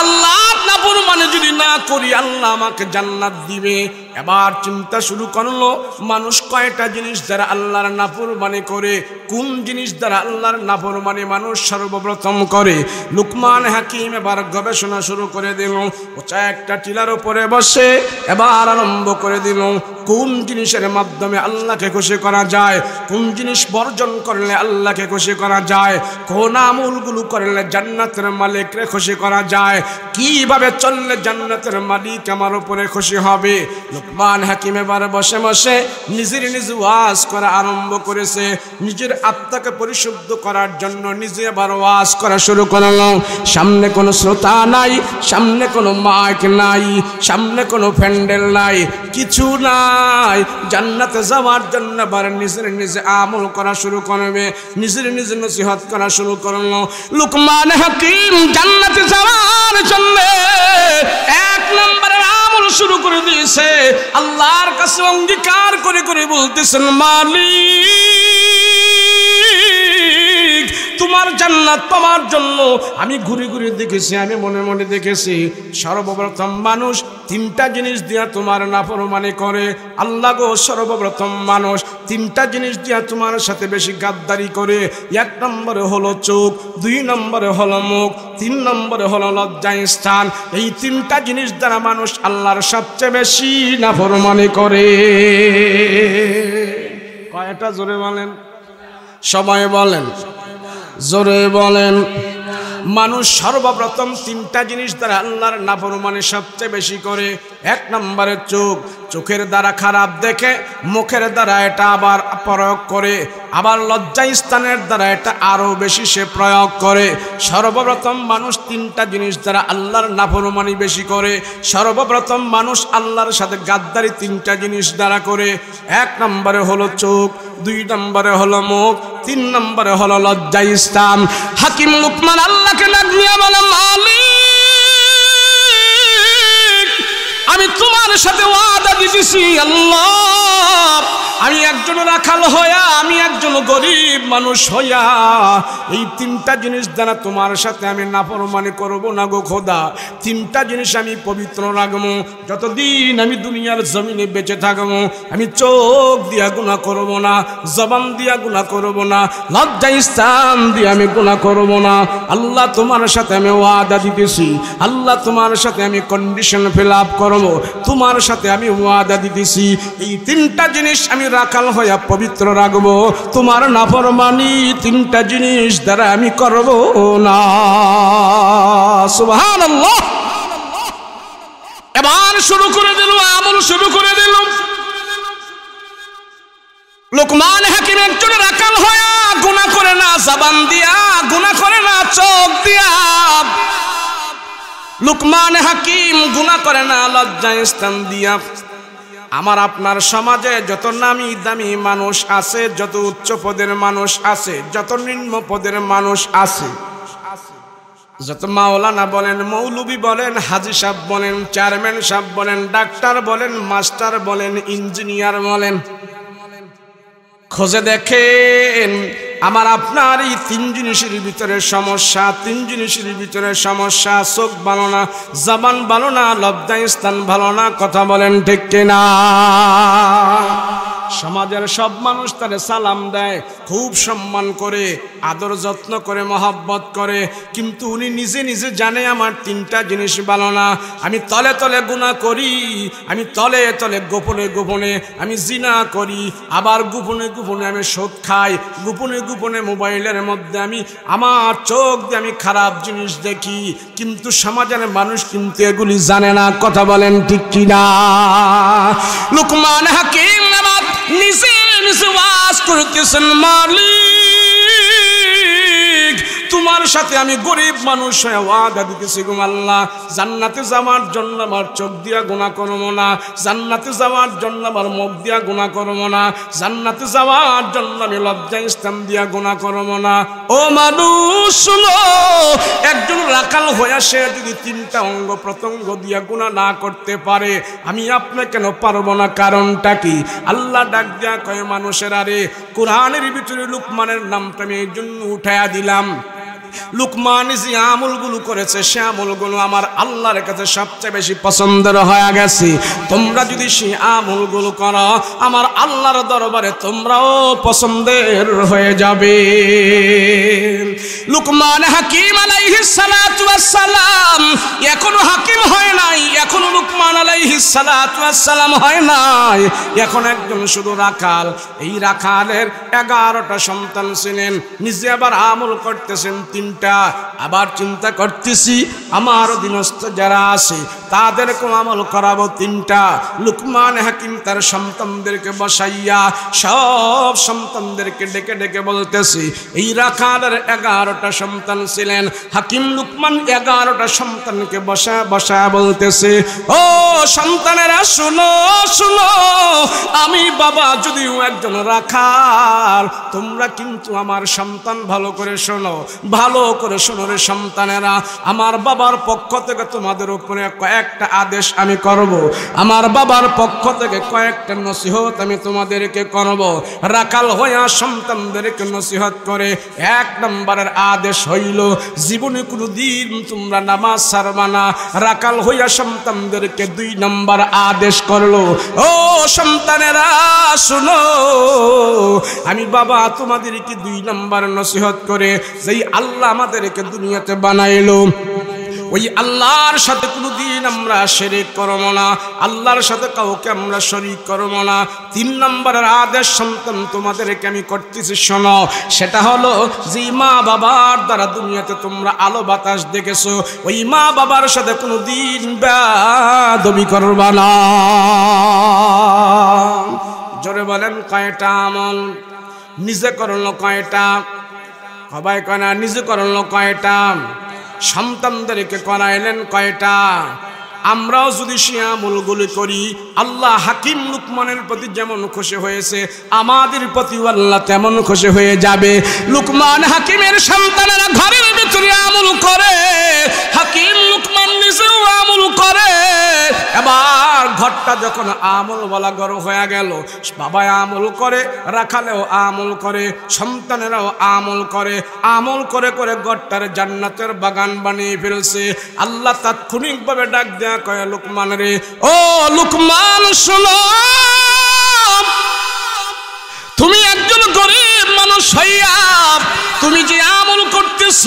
Speaker 1: আল্লাহর নাফরমানি যদি না করি আল্লাহ আমাকে জান্নাত দিবে। এবার চিন্তা শুরু করলো, মানুষ কয়টা জিনিস দ্বারা আল্লাহর নাফরমানি করে, কোন জিনিস দ্বারা আল্লাহর নাফরমানি মানুষ সর্বপ্রথম করে। লুকমান হাকিম এবার গবেষণা শুরু করে দিল, উঁচা একটা টিলার উপরে বসে এবার আরম্ভ করে দিল, কোন জিনিসের মাধ্যমে আল্লাহকে খুশি করা যায়, কোন জিনিস বর্জন করলে আল্লাহকে খুশি করা যায়, কোন আমলগুলো করলে জান্নাতের মালিককে খুশি করা যায়, কিভাবে চললে জান্নাতের মালিক আমার উপরে খুশি হবে। লুকমান হাকিম এবার বসে বসে নিজের নিজে ওয়াজ করা আরম্ভ করেছে, নিজের আত্মাকে পরিশুদ্ধ করার জন্য নিজে এবার ওয়াজ করা শুরু করলো। সামনে কোনো শ্রোতা নাই, সামনে কোনো মাইক নাই, সামনে কোনো প্যান্ডেল নাই, কিছু নাই, জান্নাতে যাওয়ার জন্য এবার নিজের নিজে আমল করা শুরু করবে, নিজের নিজে নসিহত করা শুরু করলো। লুকমান হাকিম জান্নাতে যাওয়ার জন্য এক নম্বরের আমল শুরু করে দিয়েছে, আল্লাহর কাছে অঙ্গীকার করে করে বলতেছেন, মালিক তোমার জান্নাত পাওয়ার জন্য আমি ঘুরে ঘুরে দেখেছি, আমি মনে মনে দেখেছি, সর্বপ্রথম মানুষ তিনটা জিনিস দিয়া তোমার নাফরমানি করে। আল্লাহ গো, সর্বপ্রথম মানুষ তিনটা জিনিস দিয়া তোমার সাথে বেশি গাদ্দারি করে। এক নম্বরে হলো চোখ, দুই নম্বরে হলো মুখ, তিন নম্বরে হলো লজ্জায় স্থান। এই তিনটা জিনিস দ্বারা মানুষ আল্লাহর সবচেয়ে বেশি নাফরমানি করে। কয়টা জোরে বলেন, সবাই বলেন, জোরে বলেন। মানুষ সর্বপ্রথম তিনটা জিনিস দ্বারা আল্লাহর নাফরমানি সবচেয়ে বেশি করে। এক নম্বরে চোখ, চোখের দ্বারা খারাপ দেখে, মুখের দ্বারা এটা আবার প্রয়োগ করে, আবার লজ্জায় স্থানের দ্বারা এটা আরো বেশি সে প্রয়োগ করে। সর্বপ্রথম মানুষ তিনটা জিনিস দ্বারা আল্লাহর নাফরমানি বেশি করে। সর্বপ্রথম মানুষ আল্লাহর সাথে গাদ্দারি তিনটা জিনিস দ্বারা করে। এক নম্বরে হলো চোখ, দুই নম্বরে হলো মুখ, তিন নম্বরে হলো লজ্জায় স্থান। হাকিম লুকমান আল্লাহকে ডাক দিয়া বলে, মালিক আমি তোমার সাথে ওয়াদা দিতেছি, আল্লাহ আমি একজন রাখাল হইয়া, আমি একজন গরিব মানুষ হইয়া এই তিনটা জিনিস দ্বারা তোমার সাথে আমি নাফরমানি করব না গো খোদা। তিনটা জিনিস আমি পবিত্র রাখবো, যতদিন আমি দুনিয়ার জমিনে বেঁচে থাকবো। আমি চোখ দিয়া গুনাহ করব না, জবান দিয়া গুনাহ করব না, লজ্জা স্থান দিয়ে আমি গুনাহ করব না। আল্লাহ তোমার সাথে আমি ওয়াদা দিতেছি, আল্লাহ তোমার সাথে আমি কন্ডিশন ফিল আপ করব, তোমার সাথে আমি ওয়াদা দিতেছি এই তিনটা জিনিস আমি রাখাল হইয়া পবিত্র রাখবো, তোমার নাফরমানি তিনটা জিনিস দ্বারা আমি করব না। সুবহানাল্লাহ। এবার শুরু করে দিল, আমল শুরু করে দিল। লুকমান হাকিম একজন রাখাল হইয়া গুনাহ করে না জবান দিয়া, গুনাহ করে না চোখ দিয়া। লুকমান হাকিম গুনাহ করে না লজ্জায় স্থান দিয়া। আমার আপনার সমাজে যত নামি দামি মানুষ আছে, যত উচ্চ পদের মানুষ আছে, যত নিম্ন পদের মানুষ আছে, যত মাওলানা বলেন, মৌলবি বলেন, হাজি সাহেব বলেন, চেয়ারম্যান সাহেব বলেন, ডাক্তার বলেন, মাস্টার বলেন, ইঞ্জিনিয়ার বলেন, খোঁজে দেখেন আমার আপনার এই তিন জিনিসের ভিতরে সমস্যা, তিন জিনিসের ভিতরে সমস্যা। চোখ ভালো না, জবান ভালো না, লজ্জাস্থান ভালো না। কথা বলেন ঠিক কিনা? সমাজের সব মানুষ তারে সালাম দেয়, খুব সম্মান করে, আদর যত্ন করে, মহব্বত করে, কিন্তু উনি নিজে নিজে জানে আমার তিনটা জিনিস ভালো না। আমি তলে তলে গুনাহ করি, আমি তলে তলে গোপনে গোপনে আমি জিনা করি, আবার গোপনে গোপনে আমি সুদ খাই, গোপনে গোপনে মোবাইলের মধ্যে আমি আমার চোখ দিয়ে আমি খারাপ জিনিস দেখি, কিন্তু সমাজের মানুষ কিন্তু এগুলি জানে না। কথা বলেন ঠিক কিনা? লুকমান হাকিম নিজে নিজে ওয়াজ করতেছেন, মালিক তোমার সাথে আমি গরিব মানুষ হয়ে ওয়াদা দিতেছি গো আল্লাহ, জান্নাতে যাওয়ার জন্য আমার চোখ দিয়া গুনাহ করব না, জান্নাতে যাওয়ার জন্য আমার মুখ দিয়া গুনাহ করব না, জান্নাতে যাওয়ার জন্য আমি লজ্জা স্থান দিয়া গুনাহ করব না। ও মানুষ শুনো, একজন রাখাল হয়ে সে যদি তিনটা অঙ্গ প্রত্যঙ্গ দিয়া গুনাহ না করতে পারে, আমি আপনি কেন পারবো না? কারণটা কি? আল্লাহ ডাক দিয়া কয়, মানুষের আরে কোরআনের ভিতরে লুকমানের নামটা আমি এই জন্য উঠাইয়া দিলাম। লুকমান যে আমলগুলো করেছে সে আমলগুলো আমার আল্লাহর কাছে সবচেয়ে বেশি পছন্দের হয়ে গেছে। তোমরা যদি সেই আমলগুলো করো, আমার আল্লাহর দরবারে তোমরাও পছন্দের হয়ে যাবে। লুকমান হাকিম আলাইহিস সালাতু ওয়াস সালাম এখনো হাকিম হয় নাই, এখনো লুকমান আলাইহিস সালাতু ওয়াস সালাম হয় নাই, এখন একজন শুধু রাখাল। এই রাখালের 11টা সন্তান ছিলেন, নিজে আবার আমল করতেছেন তিনটা। আবার চিন্তা করতেছি আমার অধীনস্থ যারা আছে তাদেরকেও আমল করাবো তিনটা। লুকমান হাকিম তার সন্তানদেরকে বসাইয়া সব সন্তানদেরকে ডেকে ডেকে বলতেছি, এই রাখালের 11টা সন্তান ছিলেন, হাকিম লুকমান 11টা সন্তানকে বসা বসা বলতেছে, ও সন্তানেরা শুনো শুনো, আমি বাবা যদিও একজন রাখাল, তোমরা কিন্তু আমার সন্তান ভালো করে শোনো, ভালো করে শোনো রে সন্তানেরা। আমার বাবার পক্ষ থেকে তোমাদের উপরে কয়েকটা আদেশ আমি করব, আমার বাবার পক্ষ থেকে কয়েকটা নসিহত আমি তোমাদেরকে করব। রাখাল হইয়া সন্তানদেরকে নসিহত করে 1 নম্বরের আদেশ হইল, জীবনে কোনো দিন তোমরা নামাজ ছাড়বা না। রাখাল হইয়া সন্তানদেরকে 2 নম্বর আদেশ করলো, ও সন্তানেরা শুনো, আমি বাবা তোমাদেরকে 2 নম্বর নসিহত করে, যেই আল্লাহ আমাদেরকে দুনিয়াতে বানাইলো, ওই আল্লাহর সাথে কোনোদিন আমরা শিরক করব না, আল্লাহর সাথে কাউকে আমরা শরীক করব না। 3 নম্বরের আদেশ সন্তান তোমাদেরকে আমি করতেছি, শোনো, সেটা হলো যে মা বাবার দ্বারা দুনিয়াতে তোমরা আলো বাতাস দেখেছো, ওই মা বাবার সাথে কোনোদিন বেয়াদবি করবা না। জোরে বলেন কয়টা আমল নিজে করলো? কয়টা? সবাই কয় না, নিজে করলো কয়টা? সন্তানদেরকে করাইলেন কয়টা? আমরাও যদি সে আমলগুলি করি, আল্লাহ হাকিম লুকমানের প্রতি যেমন খুশি হয়েছে, আমাদের প্রতি আল্লাহ তেমন খুশি হয়ে যাবে। লুকমান হাকিমের সন্তানেরা ঘরের ভিতরে আমল করে, হাকিম লুকমান নিজেও আমল করে। এবার ঘরটা যখন আমল বলা ঘর হয়ে গেল, বাবা আমল করে, রাখালেও আমল করে, সন্তানেরাও আমল করে, আমল করে করে ঘরটার জান্নাতের বাগান বানিয়ে ফেলছে। আল্লাহ তাৎক্ষণিকভাবে ডাক দেয়া কয়, লুকমান রে, ও লুকমান শোনো, তুমি একজন গরিব মানুষ হইয়া তুমি যে আমল করতেছ,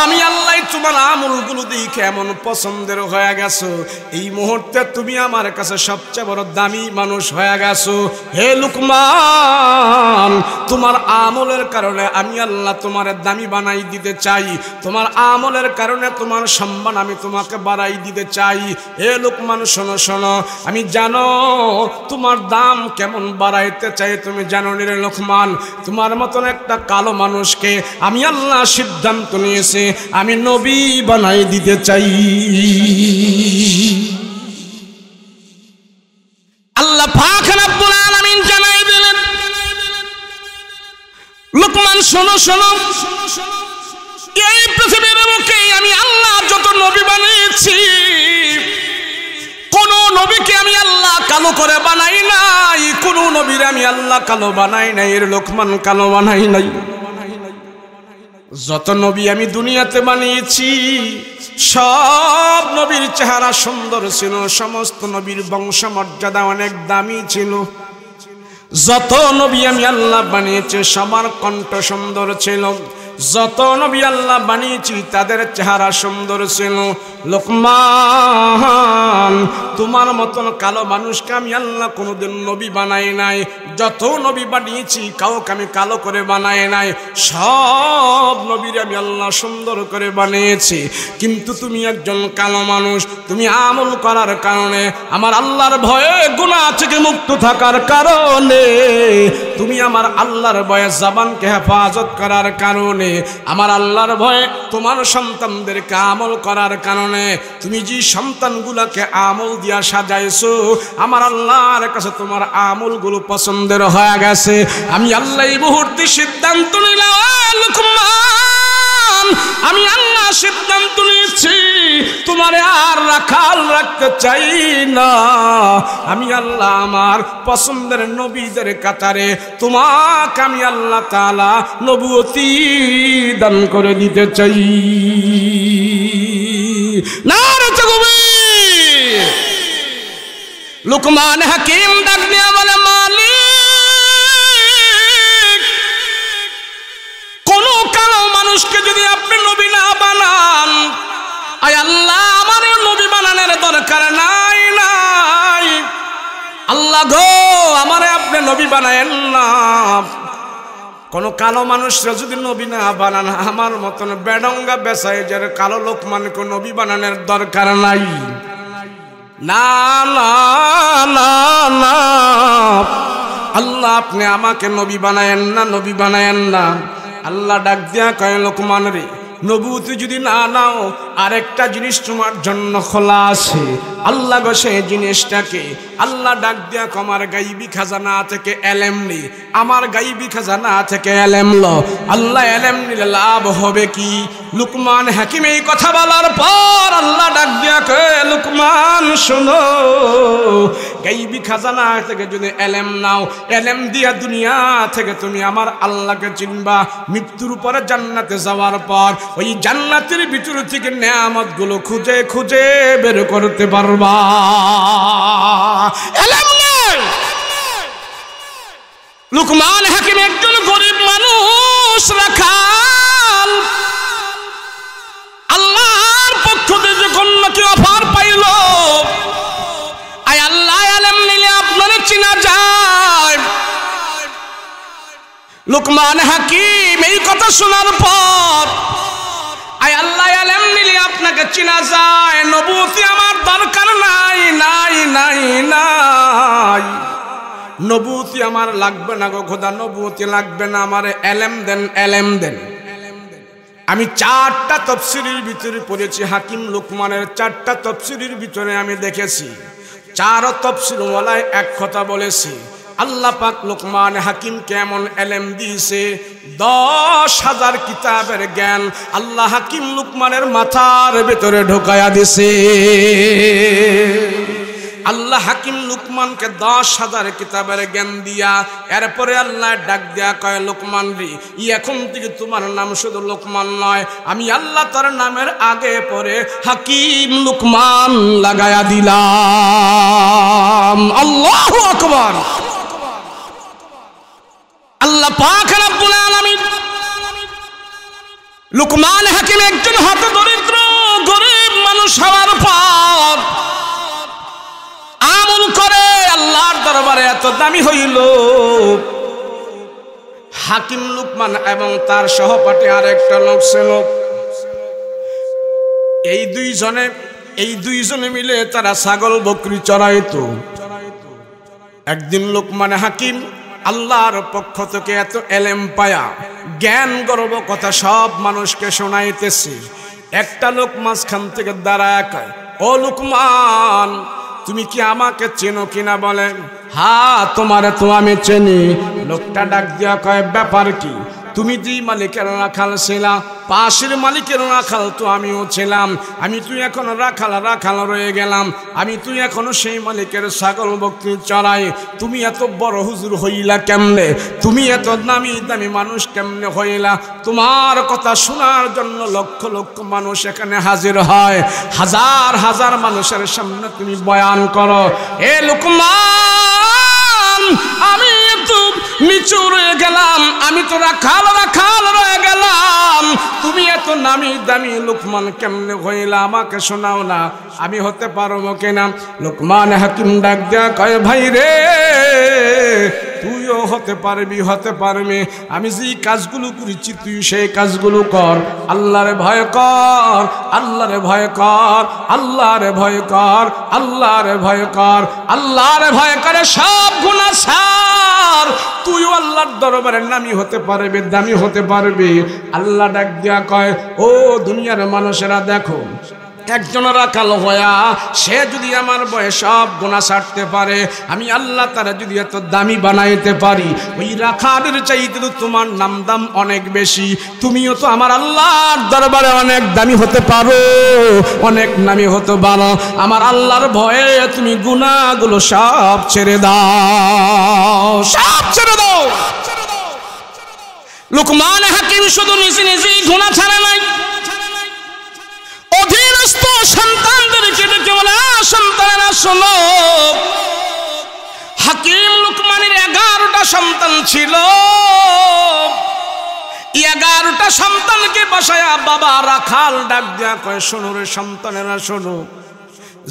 Speaker 1: আমি আল্লাহ তোমার আমলগুলো দেখে এমন পছন্দের হয়ে গেছো, এই মুহূর্তে তুমি আমার কাছে সবচেয়ে বড় দামি মানুষ হয়ে গেছো। হে লুকমান, তোমার আমলের কারণে আমি আল্লাহ তোমার দামি বানাই দিতে চাই, তোমার আমলের কারণে তোমার সম্মান আমি তোমাকে বাড়াই দিতে চাই। হে লুকমান শোনো শোনো, আমি জানো তোমার দাম কেমন বাড়াইতে চাই, তুমি জানো রে লুকমান, তোমার মতন একটা কালো মানুষকে আমি আল্লাহ সিদ্ধান্ত নিয়েছে আমি নবী বানাই দিতে চাই। আল্লাহ পাক রব্বুল আলামিন জানাই দিলেন, লুকমান শোনো শোনো, এই পৃথিবীর বুকে আমি আল্লাহ যত নবী বানিয়েছি, কোন নবীকে আমি আল্লাহ কালো করে বানাই নাই, কোন নবীর আমি আল্লাহ কালো বানাই নাই, এর লোকমান কালো বানাই নাই। যত নবী আমি দুনিয়াতে বানিয়েছি সব নবীর চেহারা সুন্দর ছিল, সমস্ত নবীর বংশমর্যাদা অনেক দামি ছিল। যত নবী আমি আল্লাহ বানিয়েছি সবার কণ্ঠ সুন্দর ছিল, যত নবী আল্লাহ বানিয়েছি তাদের চেহারা সুন্দর ছিল। লোকমান, তোমার মতন কালো মানুষকে আমি আল্লাহ কোনোদিন নবী বানাই নাই। যত নবী বানিয়েছি কাউকে আমি কালো করে বানাই নাই, সব নবীর আমি আল্লাহ সুন্দর করে বানিয়েছি। কিন্তু তুমি একজন কালো মানুষ, তুমি আমল করার কারণে, আমার আল্লাহর ভয়ে গুনাহ থেকে মুক্ত থাকার কারণে, তুমি আমার আল্লাহর ভয়ে জবানকে হেফাজত করার কারণে, আমার আল্লাহর ভয়ে তোমার সন্তানদেরকে আমল করার কারণে, তুমি যে সন্তানগুলোকে আমল দিয়া সাজাইছো, আমার আল্লাহর কাছে তোমার আমলগুলো পছন্দের হয়ে গেছে। আমি আল্লাহ এই মুহূর্তে সিদ্ধান্ত নিলাম, লোকমান, আমি আল্লাহ সিদ্ধান্ত নিয়েছি তোমারে আর রাখাল রাখতে চাই না। আমি আল্লাহ আমার পছন্দের নবীদের কাতারে তোমাকে আমি আল্লাহ তাআলা নবুয়তি দান করে দিতে চাই। নারে তাকবীর। লুকমান হাকিম ডাক দিয়া বলে, মালিক, কোন কালো মানুষকে যদি আপনি নবী না বানান, আয় আল্লাহ আমার নবী বানানোর দরকার নাই নাই। আল্লাহ গো, আমারে আপনি নবী বানায়েন না। কোন কালো মানুষরা যদি নবী না বানান, আমার মতন বেডঙ্গা বেসাইজের কালো লোকমানকে নবী বানানোর দরকার নাই। না না না না, আল্লাহ আপনি আমাকে নবী বানায়েন না, নবী বানায়েন না। আল্লাহ ডাক দিয়া কয়, লোকমান রে, নবুয়তি যদি না নাও আরেকটা জিনিস তোমার জন্য খোলা আছে। আল্লাহ গো সেই জিনিসটাকে আল্লাহ ডাক দিয়া আমার গাইবি খাজানা থেকে এলেম নি, আমার গাইবি খাজানা থেকে এলেম লো। আল্লাহ এলেম নিলে লাভ হবে কি? লুকমান হাকিম এই কথা বলার পর আল্লাহ ডাক দিয়া কয়, লুকমান শোনো, গাইবি খাজানা থেকে যদি এলেম নাও, এলেম দিয়া দুনিয়া থেকে তুমি আমার আল্লাহকে চিনবা। মৃত্যুর পরে জান্নাতে যাওয়ার পর ওই জান্নাতের ভিতর থেকে নেয়ামত গুলো খুঁজে খুঁজে বের করতে পারবা। এলেম নেই। লুকমান হাকিম একজন গরিব মানুষ, রাখাল। আল্লাহর পক্ষ থেকে যখন নাকি অফার পাইল, আয় আল্লাহ এলেম নিলে আপনারে চিনা যায়। লুকমান হাকিম এই কথা শোনার পর, আয় আল্লাহ এলেম নিলে আপনাকে চিনা যায়, নবুয়তি আমার দরকার নাই নাই নাই নাই, নবুয়তি আমার লাগবে না গো খোদা, নবুয়তি লাগবে না, আমার এলেম দেন, এলেম দেন। আমি 4টা তাফসীরের ভিতরে পড়েছি, হাকিম লুকমানের 4টা তাফসীরের ভিতরে আমি দেখেছি 4 তাফসীর ওয়ালায় এক কথা বলেছি, আল্লাহ পাক লুকমান হাকিম কেমন এলেম দিয়েছে। 10,000 কিতাবের জ্ঞান আল্লাহ হাকিম লুকমানের মাথার ভেতরে ঢোকায়া দিছে। আল্লাহ হাকিম লুকমানকে 10,000 কিতাবের জ্ঞান দিয়া এরপরে আল্লাহ ডাক দিয়া কয়, লোকমান রে, এখন থেকে তোমার নাম শুধু লোকমান নয়, আমি আল্লাহ তার নামের আগে পরে হাকিম লুকমান লাগায়া দিলাম। আল্লাহু আকবার। আল্লাহ পাক রব্বুল আলামিন লুকমান হাকিম একজন হতদরিদ্র গরিব মানুষ হওয়ার পর আমল করে আল্লাহর দরবারে এত দামি হইল। হাকিম লুকমান এবং তার সহপাঠী আরেকটা লোক ছিল, এই দুইজনে মিলে তারা ছাগল বকরি চড়াইতো। একদিন লুকমান হাকিম আল্লাহর পক্ষ থেকে এত এলেম পায়া জ্ঞান গর্ব কথা সব মানুষকে শোনাইতেছে। একটা লোক মাঝখান থেকে দাঁড়ায় কয়, ও লুকমান, তুমি কি আমাকে চেনো কিনা? বলেন, হ্যাঁ তোমারে তো আমি চিনি। লোকটা ডাক দিয়া কয়, ব্যাপার কি? তুমি যেই মালিকের রাখাল ছিলা, পাশের মালিকের রাখাল তো আমিও ছিলাম। আমি তুই এখন রাখাল রয়ে গেলাম। আমি তুই এখনো সেই মালিকের ছাগল বকরি চড়াই। তুমি এত বড় হুজুর হইলা কেমনে? তুমি এত দামি দামি মানুষ কেমনে হইলা? তোমার কথা শোনার জন্য লক্ষ লক্ষ মানুষ এখানে হাজির হয়। হাজার হাজার মানুষের সামনে তুমি বয়ান করো। এ লোকমান, আমি একটু নিচু রয়ে গেলাম, আমি তো রাখাল রয়ে গেলাম। তুমি এত নামি দামি লোকমান কেমনে হইলা? আমাকে শোনাও না, আমি হতে পারবো কিনা? লোকমান হাকিম ডাক দেয়া কয়, ভাই রে, তুইও হতে পারবি। আমি যে কাজগুলো করেছি তুই সেই কাজগুলো কর। আল্লাহরে ভয় কর, আল্লাহরে ভয় কর, আল্লাহরে ভয় কর, আল্লাহরে ভয় কর, আল্লাহরে ভয় করে সব গুনাহ ছাড়। তুইও আল্লাহর দরবারে নামি হতে পারবি, দামি হতে পারবি। আল্লাহ ডাক দিয়া কয়, ও দুনিয়ার মানুষেরা দেখো, একজন রাখাল হয়া সে যদি আমার বয়ে সব গুনাহ ছাড়তে পারে, আমি আল্লাহ তারা যদি এত দামি বানাইতে পারি, ওই রাখালের চাইতে তো তোমার নাম দাম অনেক বেশি। তুমিও তো আমার আল্লাহর দরবারে অনেক দামি হতে পারো, অনেক নামি হতে পারো। আমার আল্লাহর ভয়ে তুমি গুনাহগুলো সব ছেড়ে দাও, সব ছেড়ে দাও। লোকমান হাকিম শুধু নিজেই গুনাহ ছাড়ে নাই, অধীনস্থ সন্তানদেরকে ডেকে বলে, সন্তানেরা শোনো, হাকিম লোকমানের 11টা সন্তান ছিল। 11টা সন্তানকে বসায়া বাবা রাখাল ডাক দেয়া কয়, শোনো রে সন্তানেরা শোনো,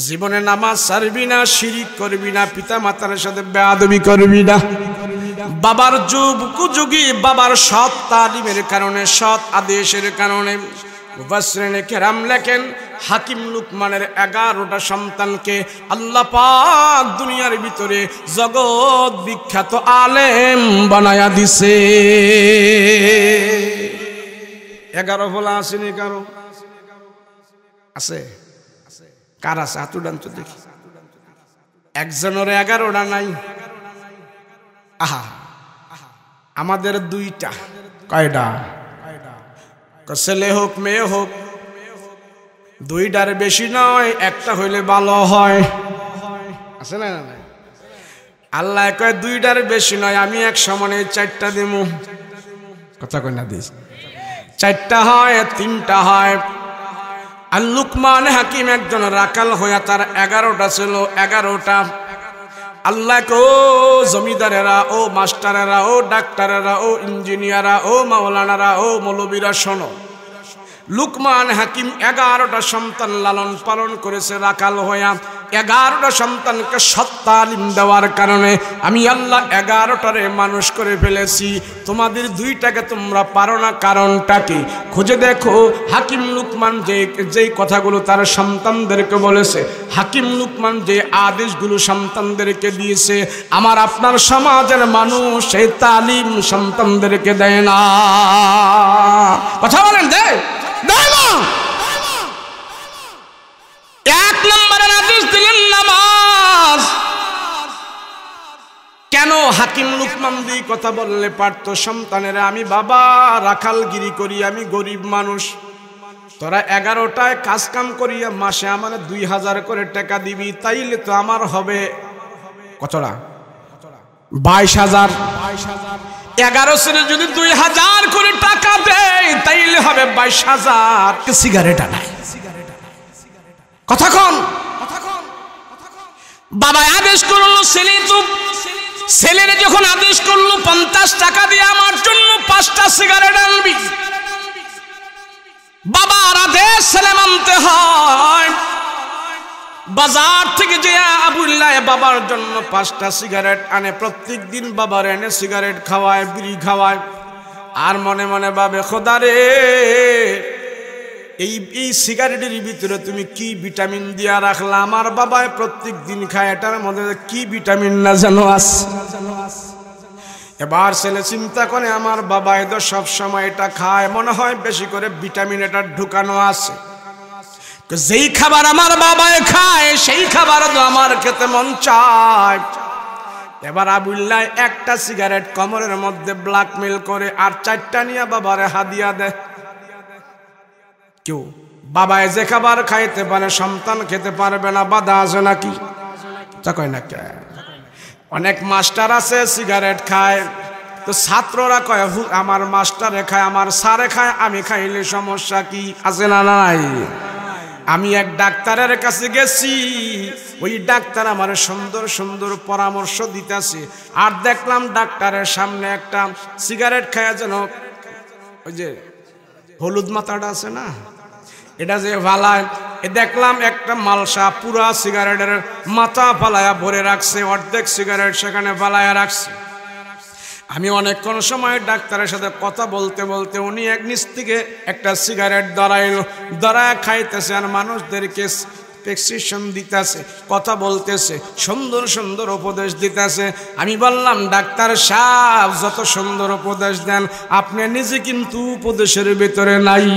Speaker 1: জীবনে নামাজ ছাড়বি না, শিরিক করবি না, পিতা মাতার সাথে বেয়াদবি করবি না। বাবার যুগী বাবার সৎ তালিমের কারণে, সৎ আদেশের কারণে মুফাসসিরিনে কেরাম লেখেন, হাকিম লুকমানের 11টা সন্তানকে আল্লাহ পাক দুনিয়ার ভিতরে জগৎ বিখ্যাত আলেম বানায়া দিছে। 11 বলা আসেনি কারো? আছে? কার আছে? হাত উঠান তো দেখি। একজনের 11টা নাই। আহা, আমাদের 2টা। কয়টা? ছেলে হোক মেয়ে হোক, 2টার বেশি নয়, একটা হইলে ভালো হয়। আছে না? আল্লাহ কয় 2টার বেশি নয়, আমি এক সমানে 4টা দেব। কথা কই না দিস? 4টা হয়, 3টা হয়। আর লুকমান হাকিম একজন রাখাল হইয়া তার 11টা ছিল। 11টা। আল্লাহ কো জমিদারেরা, ও মাস্টারেরা, ও ডাক্তারেরা, ও ইঞ্জিনিয়াররা, ও মাওলানারা, ও মৌলবীরা শোনো, লুকমান হাকিম 11টা সন্তান লালন পালন করেছে রাখাল হইয়া। 11টা সন্তানকে সৎ তালিম দেওয়ার কারণে আমি আল্লাহ 11টারে মানুষ করে ফেলেছি। তোমাদের 2টাকে তোমরা পারো না, কারণটা কি? খুঁজে দেখো। হাকিম লুকমান যেই কথাগুলো তার সন্তানদেরকে বলেছে, হাকিম লুকমান যে আদেশগুলো সন্তানদেরকে দিয়েছে, আমার আপনার সমাজের মানুষ সেই তালিম সন্তানদেরকে দেয় না। কথা বলেন, দেয় না? 1 নম্বরের আদেশ দিলেন নামাজ। কেন? হাকিম লুকমান দিয়ে কথা বললে পারতো, সন্তানেরা আমি বাবা রাখালগিরি করি, আমি গরিব মানুষ, তোরা 11টায় কাজ কাম করিয়া মাসে আমার 2000 করে টাকা দিবি, তাইলে তো আমার হবে কতটা? 22,000। 11 ছেলে যদি 2000 করে টাকা দেয়, তাইলে হবে 22,000। সিগারেট আনায়। কথা কন। বাবা আদেশ করলো, ছেলেরা যখন আদেশ করলো 50 টাকা দিয়ে আমার জন্য 5টা সিগারেট আনবি, বাবার আদেশ ছেলে মানতে হয়। বাজার থেকে যে আবুল্লাহ বাবার জন্য 5টা সিগারেট আনে, প্রত্যেক দিন বাবার এনে সিগারেট খাওয়ায়, বিড়ি খাওয়ায়। আর মনে মনে ভাবে, খোদা রে, এই সিগারেটের ভিতরে তুমি কি ভিটামিন দিয়া রাখলা? আমার বাবায় প্রত্যেক দিন খায়, এটার মধ্যে কি ভিটামিন না জানো আছে। এবার ছেলে চিন্তা করে, আমার বাবা তো সব সময় এটা খায়, মনে হয় বেশি করে ভিটামিন এটা ঢুকানো আছে। যেই খাবার আমার বাবায় খায়, সেই খাবার তো আমার খেতে মন চায়। এবার আবুল্লাহ একটা সিগারেট কমরের মধ্যে ব্ল্যাকমেল করে আর 4টা নিয়ে বাবারে হাদিয়া দেয়। কেউ বাবায় যে খাবার খাইতে পারে সন্তান খেতে পারবে না, বাধা আছে নাকি? তা কয় না কে? অনেক মাস্টার আছে সিগারেট খায়, তো ছাত্ররা কয় আমার মাস্টারে খায়, আমার স্যারে খায়, আমি খাইলে সমস্যা কি? আছে না নাই? আমি এক ডাক্তারের কাছে গেছি, ওই ডাক্তার আমার সুন্দর সুন্দর পরামর্শ দিতেছে, আর দেখলাম ডাক্তারের সামনে একটা সিগারেট খায় যেন ওই যে হলুদ মাথাটা আছে না, এটা যে ফালায়, দেখলাম একটা মালসা পুরা সিগারেটের মাথা ফালায়া ভরে রাখছে, অর্ধেক সিগারেট সেখানে ফালায়া রাখছে। আমি অনেকক্ষণ সময় ডাক্তারের সাথে কথা বলতে বলতে উনি এক নিচ থেকে একটা সিগারেট ধরাইল, ধরায় খাইতেছে আর মানুষদেরকে প্রেসক্রিপশন দিতেছে, কথা বলতেছে, সুন্দর সুন্দর উপদেশ দিতেছে। আমি বললাম ডাক্তার সাহেব যত সুন্দর উপদেশ দেন, আপনি নিজে কিন্তু উপদেশের ভিতরে নাই।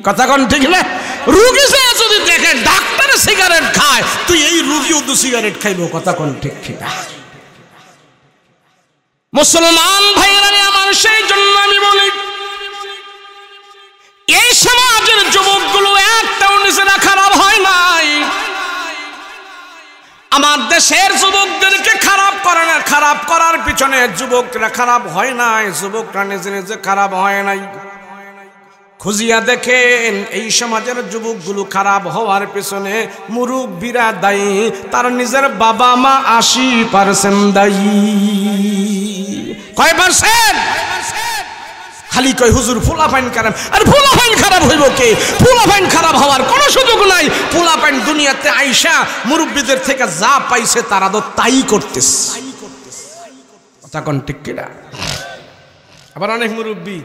Speaker 1: কথা কোন ঠিক না? রুগী যদি দেখে ডাক্তার সিগারেট খায়, তুই এই রুগীও তো সিগারেট খাইব। কথা কোন ঠিক কিনা? মুসলমান ভাইরা আমার, সেই জন্য আমি বলি এই সমাজের যুবকগুলো একটাও নিজেরা খারাপ হয় নাই। আমার দেশের যুবকদেরকে খারাপ করে না, খারাপ করার পিছনে যুবকরা খারাপ হয় নাই, যুবকরা নিজে নিজে খারাপ হয় নাই। খুঁজিয়া দেখেন এই সমাজের যুবকগুলো খারাপ হওয়ার পেছনে মুরব্বিরা দায়ী, তার নিজের বাবা মা 80% দায়ী। কয় পার্সেন্ট? খালি কয় হুজুর ফুলাফাইন খারাপ। আর ফুলাফাইন খারাপ হইব কে? ফুলাফাইন খারাপ হওয়ার কোনো সুযোগ নাই। ফুলাফাইন দুনিয়াতে আইসা মুরব্বিদের থেকে যা পাইছে তারা তো তাই করতেছে। কথা কোন ঠিক কিনা? আবার অনেক মুরব্বী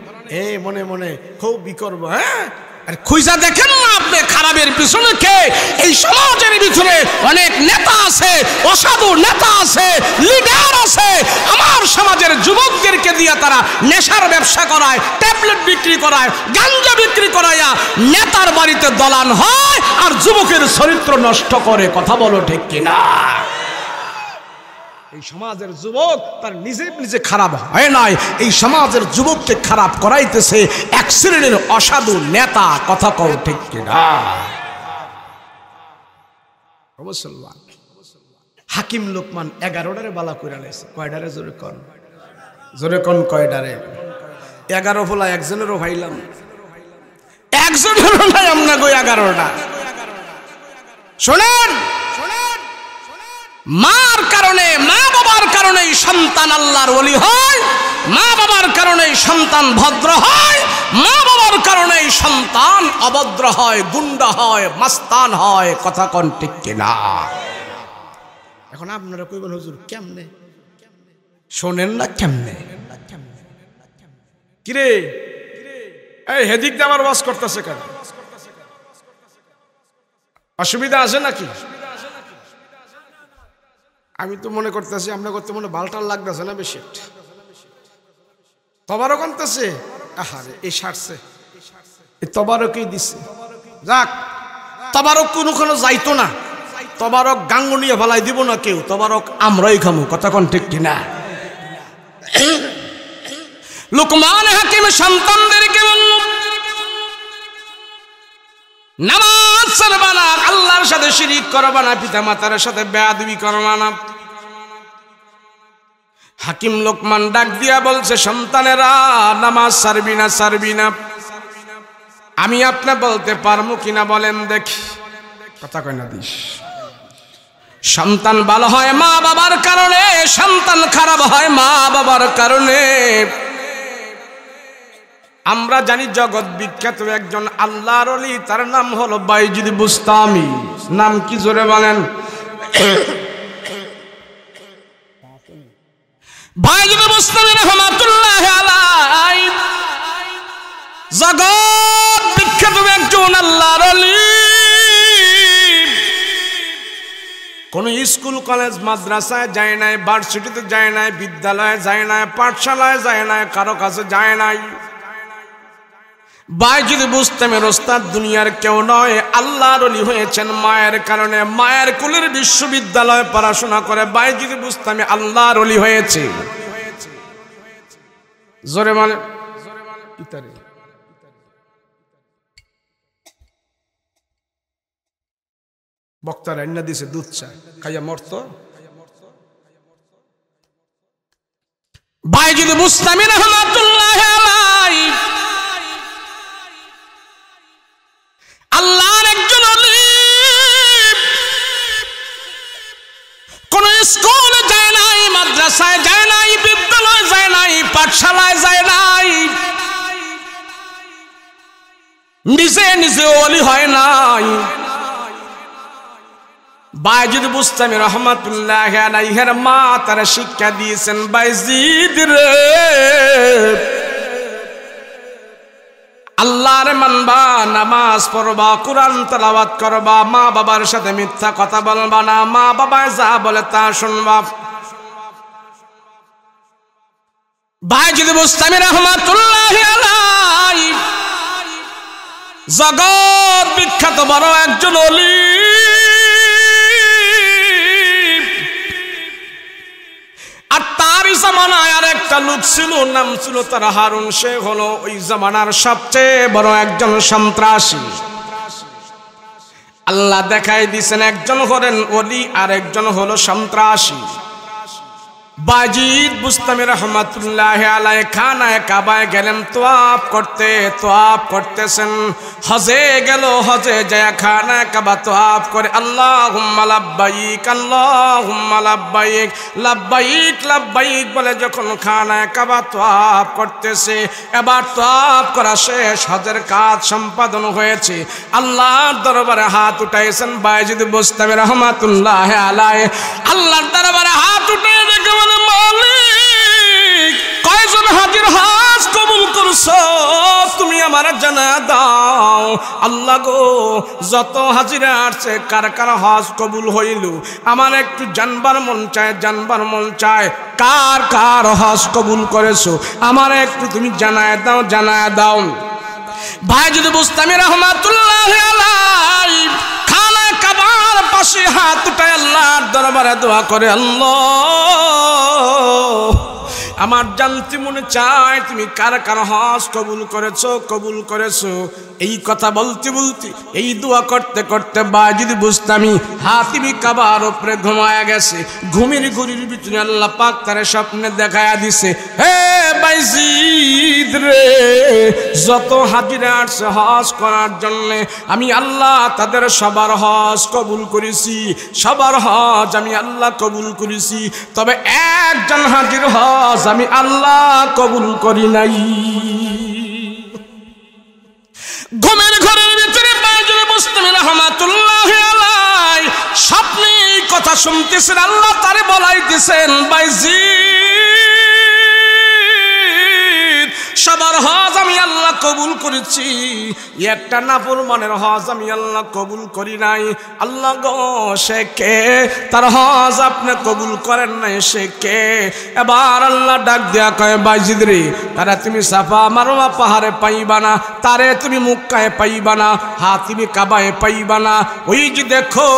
Speaker 1: মনে মনে খুব বিকর্ব, হ্যাঁ, আর খুঁজা দেখেন না আপনি খারাপের পিছনে কে? এই সমাজের ভিতরে অনেক নেতা আছে, অসাধু নেতা আছে, লিডার আছে। আমার সমাজের যুবকদেরকে দিয়ে তারা নেশার ব্যবসা করায়, ট্যাবলেট বিক্রি করায়, গাঞ্জা বিক্রি করাইয়া নেতার বাড়িতে দলান হয় আর যুবকের চরিত্র নষ্ট করে। কথা বলো ঠিক কিনা? এই সমাজের যুবক তার নিজে নিজে খারাপ হয় নাই, এই সমাজের যুবককে খারাপ করাইতেছে এক শ্রেণীর অসাধু নেতা। কথা কও ঠিক কিনা? মুসলমান হাকিম লোকমান 11টারে বালা কইরা লাইছে। কয়ডারে? জোরে কোন, জোরে কোন কয়ডারে? 11 ফলা একজনেরও ভাইলাম, একজনেরও নাই আমনা কই 11টা। শোনেন, মার কারণে, মা বাবার কারণে সন্তান আল্লাহর ওলি হয়, মা বাবার কারণে সন্তান ভদ্র হয়, মা বাবার কারণে সন্তান অভদ্র হয়, গুন্ডা হয়, মাস্তান হয়। কথা কোন ঠিক কিনা? এখন আপনারা কইবেন হুজুর কেমনে? শোনেন না কেমনে? কিরে এই হেদিক দিয়ে আমার ওয়াজ করতেছে কেন? অসুবিধা আছে নাকি? আমি তো মনে করতেছি আপনার করতে মনে বালটাল লাগতেছে না বেশি? তবারক আনতেছে, আহারে এই সারছে, এই তবারকই দিচ্ছে। যাক, তবারক কোনোখানে যাইতো না, তবারক গাঙ্গুনিয়া ভালাই দিব না কেউ, তবারক আমরাই খামু। কথা কোন ঠিক কিনা? লুকমান হাকিম সন্তানদেরকে বলল, নামাজ ছাড়বা না, আল্লাহর সাথে শিরিক করবা না, পিতা মাতার সাথে বেয়াদবি করবা না। হাকিম লোকমান ডাক দিয়া বলছে, সন্তানেরা নামাজ ছাড়বি না, ছাড়বি না। আমি আপনি বলতে পারবো কিনা বলেন দেখি? কথা কয় না দিস। সন্তান ভালো হয় মা বাবার কারণে, সন্তান খারাপ হয় মা বাবার কারণে। আমরা জানি জগৎ বিখ্যাত একজন আল্লাহর ওলি, তার নাম হলো বাইজিদ বুস্তামি। নাম কি জোরে বলেন? বাইজিদ বুস্তামি রাহমাতুল্লাহ আলাইহি জগৎ বিখ্যাত একজন আল্লাহর ওলি। কোন স্কুল কলেজ মাদ্রাসায় যায় নাই, ভার্সিটিতে যায় নাই, বিদ্যালয়ে যায় নাই, পাঠশালায় যায় নাই, কারো কাছে যায় নাই। বাইজিদ বুস্তামের ওস্তাদ দুনিয়ার কেউ নয়, আল্লাহর ওলি হয়েছেন মায়ের কারণে। মায়ের কুলের বিশ্ববিদ্যালয়ে পড়াশোনা করে বাইজিদ বুস্তামি আল্লাহর ওলি হয়েছে। জোরে মানে ইতারে বক্তা রান্না দিছে দুধ চা খাইয়া মরত। বাইজিদ বুস্তামি রাহমাতুল্লাহি আলাইহি আল্লাহর একজন ওলি। কোন স্কুলে যায় নাই, মাদ্রাসায় যায় নাই, বিদ্যালয়ে যায় নাই, পাঠশালায় যায় নাই, নিজে নিজে ওলি হয় নাই। বাইজিদ বুস্তামি রাহমাতুল্লাহি আলাইহির মা তার শিক্ষা দিয়েছেন, বাইজিদ রে আল্লাহর মানবা, নামাজ পড়বা, কোরআন তেলাওয়াত করবা, মা বাবার সাথে মিথ্যা কথা বলবা না, মা বাবা যা বলে তা শুনবা। বাইজিদ বুস্তামি রাহমাতুল্লাহি আলাইহি জগৎ বিখ্যাত বড় একজন ওলি। আর তারই জামানায় আর একটা লোক ছিল, নাম ছিল তার হারুন। সে হলো ওই জামানার সবচেয়ে বড় একজন সন্ত্রাসী। আল্লাহ দেখাই দিয়েছেন, একজন হলেন ওলি আর একজন হলো সন্ত্রাসী। বাইজিদ বুস্তামি রাহমাতুল্লাহি আলাইহি খানায়ে কাবায় গেলেন তওয়াফ করতে, তওয়াফ করতেছেন। হজে গেল, হজে যায় খানায়ে কাবা তওয়াফ করে আল্লাহুম্মা লাব্বাইক আল্লাহুম্মা লাব্বাইক লাব্বাইক লাব্বাইক বলে যখন খানায়ে কাবা তওয়াফ করতেছে, এবার তওয়াফ করা শেষ, হজের কাজ সম্পাদন হয়েছে। আল্লাহর দরবারে হাত উঠাইছেন বাইজিদ বুস্তামি রাহমাতুল্লাহি আলাইহি। আল্লাহর দরবারে হাত উঠে দেখে মালিক, কয়জন হাজির হজ কবুল করছো তুমি আমার জানা দাও। আল্লাহ গো, যত হাজিরা আসছে কার কার হজ কবুল হইল আমার একটু জানবার মন চায়, জানবার মন চায়। কার কার হজ কবুল করেছো আমার একটু তুমি জানায় দাও, জানায় দাও। বাইজিদ বুস্তামি রাহমাতুল্লাহি আলাইহি খানায়ে কাবার পাশে হাত উঠায় আল্লাহর দরবারে দোয়া করে, আল্লাহ আমার জানতে মনে চায় তুমি কার কার হজ কবুল করেছো, কবুল করেছো। এই কথা বলতে বলতে, এই দোয়া করতে করতে বাইজিদ বুস্তামি হাতিমি কাবার উপরে ঘুমায়া গেছে। ঘুমের ঘুরির ভিতরে আল্লাহ পাক তার স্বপ্নে দেখায়া দিছে, হে বাইজিদ রে, যত হাজিরা আসছে হজ করার জন্য আমি আল্লাহ তাদের সবার হজ কবুল করেছি, সবার হজ আমি আল্লাহ কবুল করেছি। তবে একজন হাজির হজ আমি আল্লাহ কবুল করি নাই। ঘুমের ঘরের ভিতরে বাইজিদ বুস্তামি রাহমাতুল্লাহি আলাইহি স্বপ্নে এই কথা শুনতেছেন। আল্লাহ তারে বলাইতেছেন, বাইজিদ সবার হজ আমি আল্লাহ কবুল করেছি, একটা নাফরমানের হজ আমি আল্লাহ কবুল করি নাই। আল্লাহ গো, সে কে? তার হজ আপনি কবুল করেন নাই, সে কে? এবার আল্লাহ ডাক দেয়া কয়, বাইজিদ রে, তারা তুমি সাফা মারওয়া পাহাড়ে পাইবা না, তারে তুমি মক্কায় পাইবা না, হাতিমি কাবায় পাইবা না। ওই যে দেখো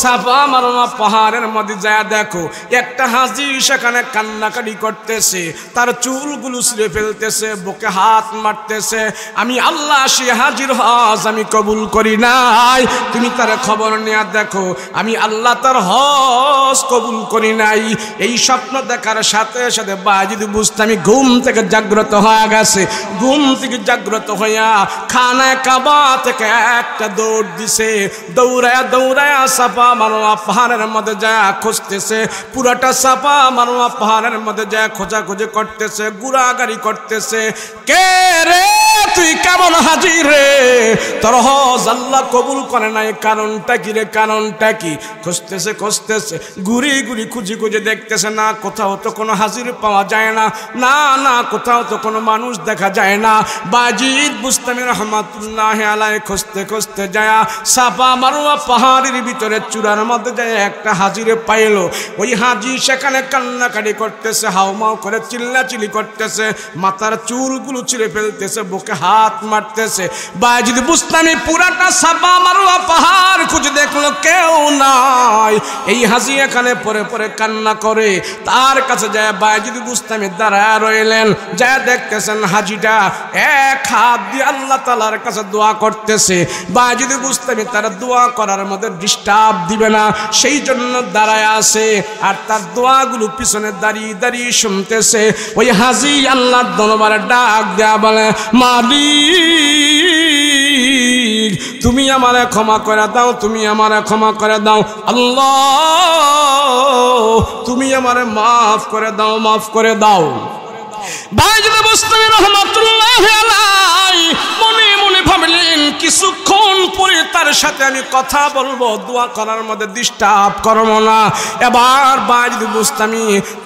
Speaker 1: সাফা মারওয়া পাহাড়ের মধ্যে যায় দেখো একটা হাজি সেখানে কান্নাকাটি করতেছে, তার চুলগুলো ছিঁড়ে ফেলতেছে, বুকে হাত মারতেছে। আমি আল্লাহ সে হাজির হজ আমি কবুল করি নাই, তুমি তার খবর নেয়া দেখো, আমি আল্লাহ তার হজ কবুল করি নাই। এই স্বপ্ন দেখার সাথে সাথে বাইজিদ বুস্তামি ঘুম থেকে জাগ্রত হয়ে গেছে। ঘুম থেকে জাগ্রত হইয়া খানায়ে কাবা থেকে একটা দৌড় দিছে, দৌড়ায়া দৌড়ায়া সাফা মারওয়া পাহাড়ের মধ্যে যায় খুঁজতেছে, পুরাটা সাফা মারওয়া পাহাড়ের মধ্যে যায় খোঁজাখুঁজি করতেছে, গুড়াগাড়ি করতেছে। কে রে তুই কেমন হাজির রে? তোর হজ আল্লাহ কবুল করে নাই, কারণটা কি রে? কারণটা কি? খুঁজতেছে খুঁজতেছে, ঘুরি ঘুরি খুঁজি খুঁজে দেখতেছে, না কোথাও তো কোনো হাজির পাওয়া যায় না, না না কোথাও তো কোনো মানুষ দেখা যায় না। বাইজিদ বুস্তামি রাহমাতুল্লাহি আলাইহি খুঁজতে খুঁজতে যায় সাফা মারওয়া পাহাড়ের ভিতরে চূড়ার মধ্যে যায় একটা হাজিরে পাইলো। ওই হাজি সেখানে কান্নাকাটি করতেছে, হাউমাউ করে চিল্লাচিল্লি করতেছে, মাথা মাথার চুলগুলো ছিঁড়ে ফেলতেছে, বুকে হাত মারতেছে। বায়েজিদ বুস্তামি পুরাটা সাফা মারওয়া পাহাড় খুঁজে দেখলো কেউ নাই। এই হাজি এখানে পরে পরে কান্না করে। তার কাছে যায় বায়েজিদ বুস্তামি দাঁড়ায় রইলেন। যা দেখতেছেন হাজিটা এক হাত দিয়ে আল্লাহ তাআলার কাছে দোয়া করতেছে। বায়েজিদ বুস্তামি তার দোয়া করার মধ্যে ডিস্টার্ব দিবে না সেই জন্য দাঁড়ায় আছে, আর তার দোয়াগুলো পিছনে দাঁড়িয়ে দাঁড়িয়ে শুনতেছে। ওই হাজি আল্লাহর দরবারে ডাক দেয়া বলে, মালিক তুমি আমারে ক্ষমা করে দাও, তুমি আমারে ক্ষমা করে দাও। আল্লাহ তুমি আমারে মাফ করে দাও, মাফ করে দাও। বায়েজিদ বুস্তামি রাহমাতুল্লাহি আলাইহি মনে মনে ভাবলেন কিছুক্ষণ পরে তার সাথে আমি কথা বলবো, দোয়া করার মধ্যে ডিস্টার্ব করব না। এবার বায়েজিদ বুস্তামি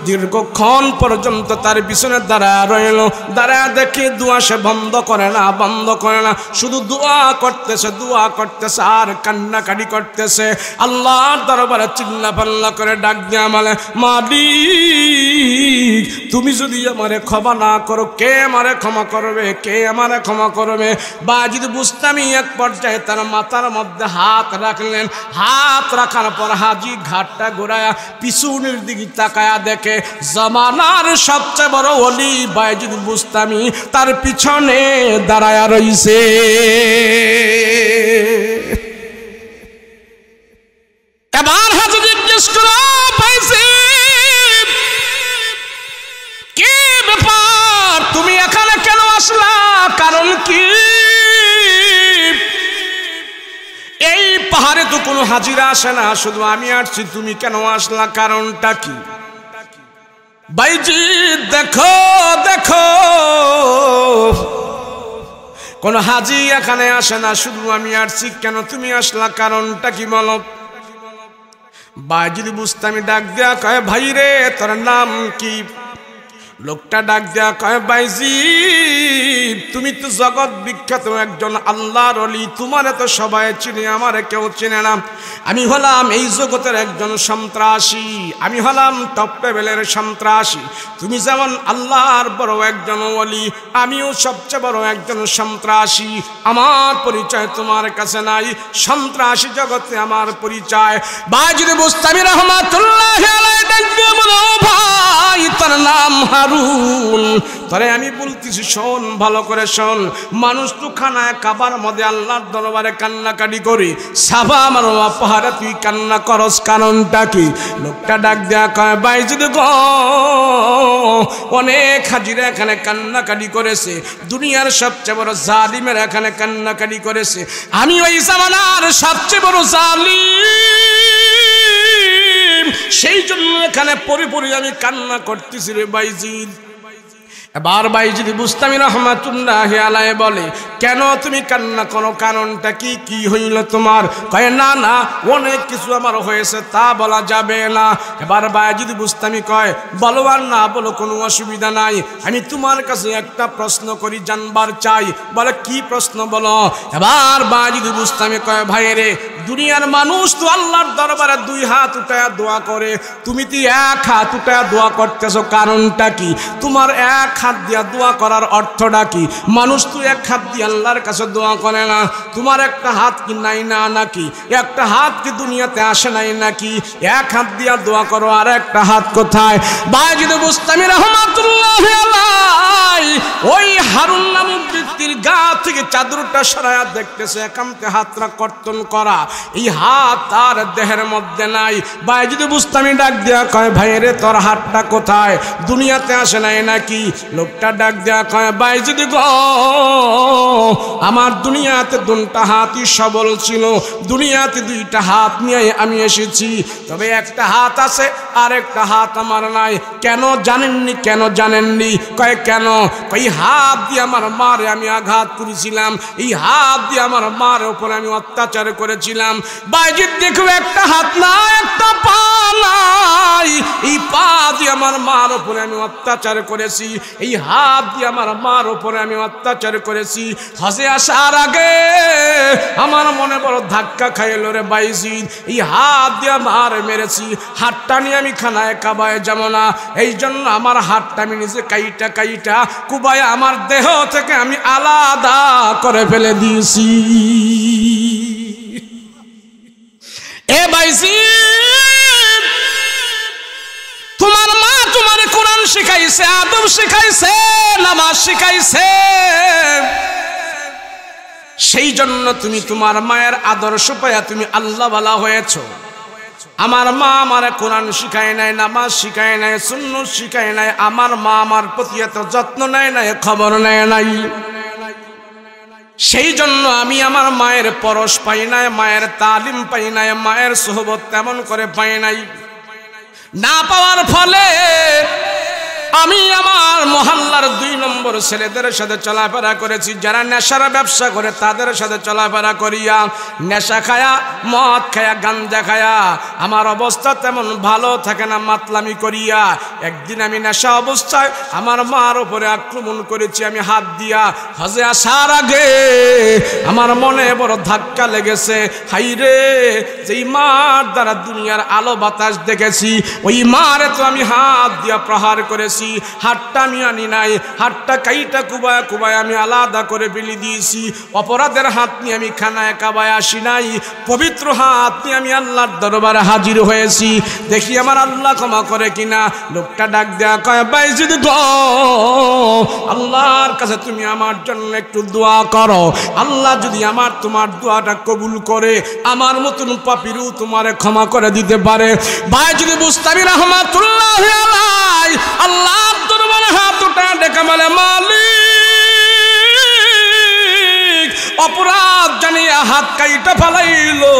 Speaker 1: দীর্ঘক্ষণ পর্যন্ত তার পিছনে দাঁড়ায় রইল। দাঁড়ায় দেখে দোয়া সে বন্ধ করে না, বন্ধ করে না, শুধু দোয়া করতেছে, দোয়া করতেছে আর কান্নাকাটি করতেছে। আল্লাহর দরবারে চিল্লা পাল্লা করে ডাক দিয়া বলে, মালিক তুমি যদি আমারে ক্ষমা না করো কে আমারে ক্ষমা করবে, কে আমারে ক্ষমা করবে? বায়েজিদ বুস্তামি এক পর্যায়ে তার মাথার মধ্যে হাত রাখলেন। হাত রাখার পর হাজি ঘাটটা ঘোরায়া পিছনের দিকে তাকায়া দেখে জামানার সবচেয়ে বড় ওলি বায়েজিদ বুস্তামি তার পিছনে দাঁড়ায়া রইছে। এবার হাজি জিজ্ঞেস করো, বায়েজিদ কি ব্যাপার, তুমি এখানে কেন আসলা, কারণ কি? এই পাহাড়ে তো কোনো হাজিরা আসে না, শুধু আমি আসছি, তুমি কেন আসলা, কারণটা কি? বায়েজিদ দেখো দেখো কোন হাজি এখানে আসে না, শুধু আমি আসছি, কেন তুমি আসলা, কারণটা কি বলো? বায়েজিদ বুস্তামি ডাক দেয়া কয়, ভাই রে তোর নাম কি? লোকটা ডাক দেয়া কয়, বায়েজিদ তুমি তো জগৎ বিখ্যাত একজন আল্লাহর ওলি, তোমারে তো সবাই চিনে, আমারে কেউ চিনে না। আমি হলাম এই জগতের একজন সন্ত্রাসী, আমি হলাম টপ লেভেলের সন্ত্রাসী। তুমি যেমন আল্লাহর বড় একজন ওলি, আমিও সবচেয়ে বড় একজন সন্ত্রাসী। আমার পরিচয় তোমার কাছে নাই, সন্ত্রাসী জগতে আমার পরিচয়। বায়েজিদ বুস্তামি রাহমাতুল্লাহি আলাইহি ডাক দিয়ে বলে, ও ভাই তার নাম হারুন, তরে আমি বলতেছি শোন, ভালো করে শোন। মানুষ তো খানায় কাবার মধ্যে আল্লাহর দরবারে কান্নাকাটি করে, সাফা মারওয়া পাহাড়ে তুই কান্না করস, কারণটা কি? লোকটা ডাক দেয়া কয়, বায়েজিদ গো অনেক হাজিরা এখানে কান্নাকাটি করেছে, দুনিয়ার সবচেয়ে বড় জালিমের এখানে কান্নাকাটি করেছে, আমি ওই জামানার সবচেয়ে বড় জালিম, সেই জন্য এখানে পরি পরি আমি কান্না করতেছি রে বায়েজিদ। এবার বায়েজিদ বুস্তামি রাহমাতুল্লাহি আলাইহি বলে, কেন তুমি কান্না করো, কারণটা কি, কি হইল তোমার? কয়, না না অনেক কিছু আমার হয়েছে, তা বলা যাবে না। এবার বায়েজিদ বুস্তামি কয়, বলো আর না বলো কোনো অসুবিধা নাই, আমি তোমার কাছে একটা প্রশ্ন করি, জানবার চাই। বলে, কি প্রশ্ন বলো? এবার বায়েজিদ বুস্তামি কয়, ভাই রে দুনিয়ার মানুষ তো আল্লাহর দরবারে দুই হাত উঠায়া দোয়া করে, তুমি তো এক হাত উঠায়া দোয়া করতেছো, কারণটা কি? তোমার এক হাত দিয়া দোয়া করার অর্থটা কি? মানুষ তো এক হাত দিয়ে আল্লাহর কাছে দোয়া করে না, তোমার একটা হাত কি নাই না নাকি? একটা হাত কি দুনিয়াতে আসে নাই নাকি? এক হাত দিয়া দোয়া করো, আর একটা হাত কোথায়? বায়েজিদ বুস্তামি রাহমাতুল্লাহি আলাইহি ওই হারুন নামক ব্যক্তির গা থেকে চাদরটা সরায়া দেখতেছে একান্তে হাতটা কর্তন করা, এই হাত তার দেহের মধ্যে নাই। বায়েজিদ বুস্তামি ডাক দেয়া কয়, ভাই রে তোর হাতটা কোথায়, দুনিয়াতে আসে নাই নাকি? লোকটা ডাক দেয়া কয়, বায়েজিদ গো আমার দুনিয়াতে দুটা হাতই সবল ছিল, দুনিয়াতে দুইটা হাত নিয়ে আমি এসেছি, তবে একটা হাত আছে আর একটা হাত আমার নাই। কেন জানেননি? কেন জানেননি? কয় কেন? কই হাত দিয়ে আমার মারে আমি আঘাত করেছিলাম, এই হাত দিয়ে আমার মার উপরে আমি অত্যাচার করেছিলাম। বায়েজিদ দেখো একটা হাত না, একটা পা নাই, এই পা দিয়ে আমার মার উপরে আমি অত্যাচার করেছি, এই হাত দিয়ে আমার মার উপরে আমি অত্যাচার করেছি। হজে আসার আগে আমার মনে বড় ধাক্কা খাইল রে বাইজিদ, এই হাত দিয়ে মার মেরেছি, হাতটা নিয়ে আমি খানায় কাবায় যাব না, এই জন্য আমার হাতটা আমি নিজে কাইটা কাইটা কুবায় আমার দেহ থেকে আমি আলাদা করে ফেলে দিয়েছি। এ বাইজিদ, তোমার মা তোমার কোরআন শিখাইছে, আদব শিখাইছে, নামাজ শিখাইছে, সেই জন্য তুমি তোমার মায়ের আদর্শ পায়া তুমি আল্লাহওয়ালা হয়েছ। আমার মা আমার কোরআন শিখায় নাই, নামাজ শিখায় নাই, সুন্নাত শিখায় নাই, আমার মা আমার প্রতি এত যত্ন নেয় নাই, খবর নেয় নাই, সেই জন্য আমি আমার মায়ের পরশ পাই নাই, মায়ের তালিম পাই নাই, মায়ের সোহবত তেমন করে পাই নাই। না পাওয়ার ফলে আমি আমার মহল্লার 2 নম্বর ছেলেদের সাথে চলাফেরা করেছি, যারা নেশার ব্যবসা করে তাদের সাথে চলাফেরা করিয়া, নেশা খায়া, মদ খায়া, গাঞ্জা খায়া আমার অবস্থা তেমন ভালো থাকে না, মাতলামি করিয়া একদিন আমি নেশা অবস্থায় আমার মার উপরে আক্রমণ করেছি আমি হাত দিয়া। হজে আসার আগে আমার মনে বড় ধাক্কা লেগেছে, হাই রে, যেই মার দ্বারা দুনিয়ার আলো বাতাস দেখেছি, ওই মারে তো আমি হাত দিয়া প্রহার করেছি, হাতটা আমি আনি নাই, হাতটা কাইটা কুবায় কুবায় আমি আলাদা করে ফেলে দিয়েছি। অপরাধের হাত নিয়ে আমি খানায় কাবায় আসি নাই, পবিত্র হাত নিয়ে আমি আল্লাহর দরবারে হাজির হয়েছি, দেখি আমার আল্লাহ ক্ষমা করে কিনা। লোকটা ডাক দেয়া কয়, বাইজিদ গো, আল্লাহর কাছে তুমি আমার জন্য একটু দোয়া করো, আল্লাহ যদি আমার তোমার দোয়াটা কবুল করে আমার মতন পাপীরও তোমারে ক্ষমা করে দিতে পারে। বাইজিদ বুস্তামি রাহমাতুল্লাহি আলাইহি আল্লাহর দরবারে হাত উঠায় ডেকে বলে, মালিক, অপরাধ জানিয়া হাত কাইটা ফেলাইলো,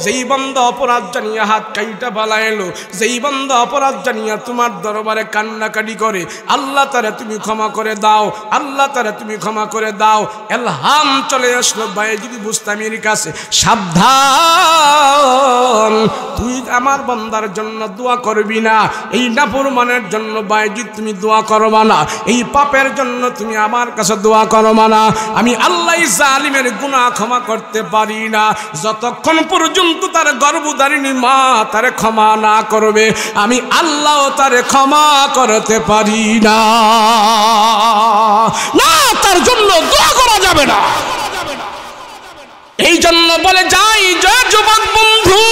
Speaker 1: যেই বান্দা অপরাধ জানিয়া হাত কাইটা ফেলাইলো, যেই বান্দা অপরাধ জানিয়া তোমার দরবারে কান্নাকাটি করে, আল্লাহ তারে তুমি ক্ষমা করে দাও, আল্লাহ তারে তুমি ক্ষমা করে দাও। এলহাম চলে আসলো বাইজিদ বুস্তামির কাছে, সাবধান, তুই আমার বান্দার জন্য দোয়া করবি না, এই নাফরমানের জন্য বাইজিদ তুমি দোয়া করবা না, এই পাপের জন্য তুমি আমার কাছে দোয়া করবা না। আমি আল্লাহ জালিমের গুনাহ ক্ষমা করতে পারি না, যতক্ষণ পর্যন্ত তার গর্ভধারিণী মা তারে ক্ষমা না করবে আমি আল্লাহ তারে ক্ষমা করতে পারি না, না তার জন্য দোয়া করা যাবে না। এই জন্য বলে যাই, জয় যুবক বন্ধু,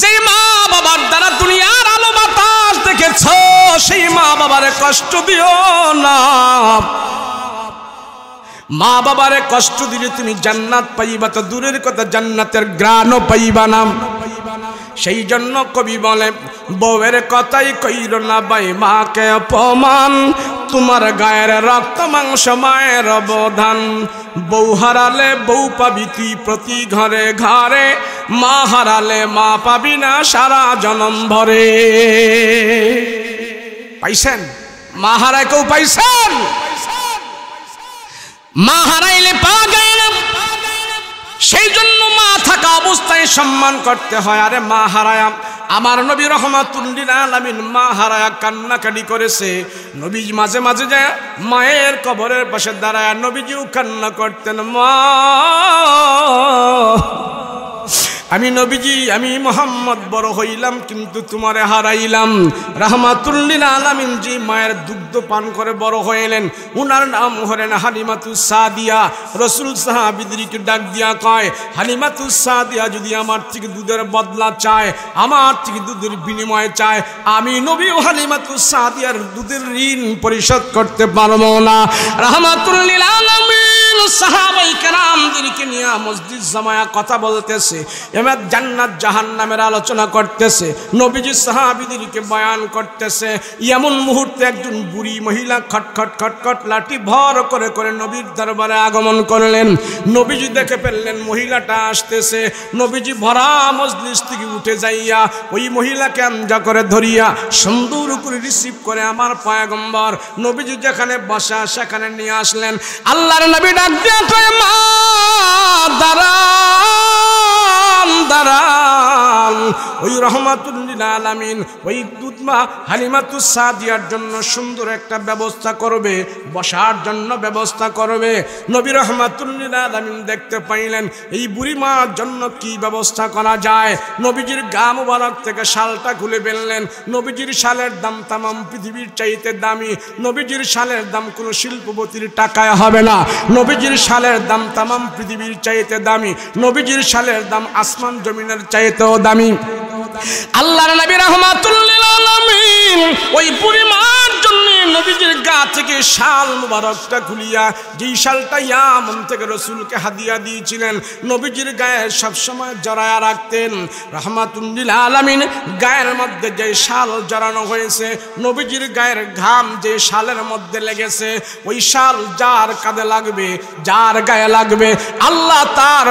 Speaker 1: যে মা বাবার দ্বারা দুনিয়ার আলো বাতাস দেখেছ, সেই মা বাবারে কষ্ট দিও না। মা বাবারে কষ্ট দিলে তুমি জান্নাত পাইবা তো দূরের কথা, জান্নাতের গ্রাণও পাইবা না। সেই জন্য কবি বলে, বউয়ের কথাই কইর না ভাই মাকে অপমান, তোমার গায়ের রক্ত মাংস মায়ের অবদান, বউ হারালে বউ পাবি তুই প্রতি ঘরে ঘরে, মা হারালে মা পাবি না সারা জনম ভরে। পাইছেন? মা হারায় কেউ পাইছেন? মা হারাইলে পাওয়া যায় না, সেই জন্য মা থাকা অবস্থায় সম্মান করতে হয়। আরে মা হারায়া, আমার নবী রহমাতুল্লিল আলামিন মা হারায়া কান্নাকাটি করেছে, নবী মাঝে মাঝে যায় মায়ের কবরের পাশে দাঁড়ায় নবীজিও কান্না করতেন, মা আমি নবীজি, আমি মোহাম্মদ বড় হইলাম কিন্তু তোমারে হারাইলাম। রাহমাতুল্লিল আলামিন জি মায়ের দুগ্ধ পান করে বড় হইলেন, উনার নাম হলেন হালিমাতুস সাদিয়া। রাসূল সাহাবীদেরকে ডাক দিয়া কয়, হালিমাতুস সাদিয়া যদি আমার থেকে দুধের বদলা চায়, আমার থেকে দুধের বিনিময় চায়, আমি নবী ও হালিমাতুস সাদিয়ার দুধের ঋণ পরিশোধ করতে পারবো না। রাহমাতুল্লিল আলামিন সাহাবাই কেরামদেরকে নিয়ে মসজিদ জামায়া কথা বলতেছে, এবার জান্নাত জাহান্নামের আলোচনা করতেছে, নবীজি সাহাবীদেরকে বয়ান করতেছে। এমন মুহূর্তে একজন বুড়ি মহিলা খটখট খটখট লাঠি ভর করে করে নবীর দরবারে আগমন করলেন। নবীজি দেখে ফেললেন মহিলাটা আসতেছে, নবীজি ভরা মজলিস থেকে উঠে যাইয়া ওই মহিলাকে আমজা করে ধরিয়া সুন্দর করে রিসিভ করে আমার পয়গম্বর নবীজি যেখানে বসা সেখানে নিয়ে আসলেন। আল্লাহর নবী ডাক দিয়া কয়, মা দাঁড়ান দাঁড়ান। ওই রহমাতুল লিল আলামিন ওই দুধমা হালিমাতুস সাদিয়ার জন্য সুন্দর একটা ব্যবস্থা করবে, বসার জন্য ব্যবস্থা করবে। নবী রহমাতুল লিল আলামিন দেখতে পাইলেন এই বুড়ি মার জন্য কি ব্যবস্থা করা যায়। নবীজির গা মুবারক থেকে শালটা খুলে ফেললেন। নবীজির শালের দাম তামাম পৃথিবীর চাইতে দামি। নবীজির শালের দাম কোনো শিল্পপতির টাকায় হবে না। নবীজির শালের দাম তামাম পৃথিবীর চাইতে দামি। নবীজির শালের দাম আসমান জমিনের চাইতেও দামি। আল্লাহর নবী রাহমাতুল লিল আলামিন ওই বুড়ি মার জন্য নবীজির গা থেকে শাল মুবারকটা খুলিয়া, যেই শালটা ইয়ামন থেকে রাসূলকে হাদিয়া দিয়েছিলেন, নবীজির গায়ে সব সময় জড়ায়া রাখতেন। রাহমাতুল লিল আলামিন গায়ের মধ্যে যে শাল জড়ানো হয়েছে, নবীজির গায়ের ঘাম যে শালের মধ্যে লেগেছে, ওই শাল যার কাঁধে লাগবে, যার গায়ে লাগবে, আল্লাহ তার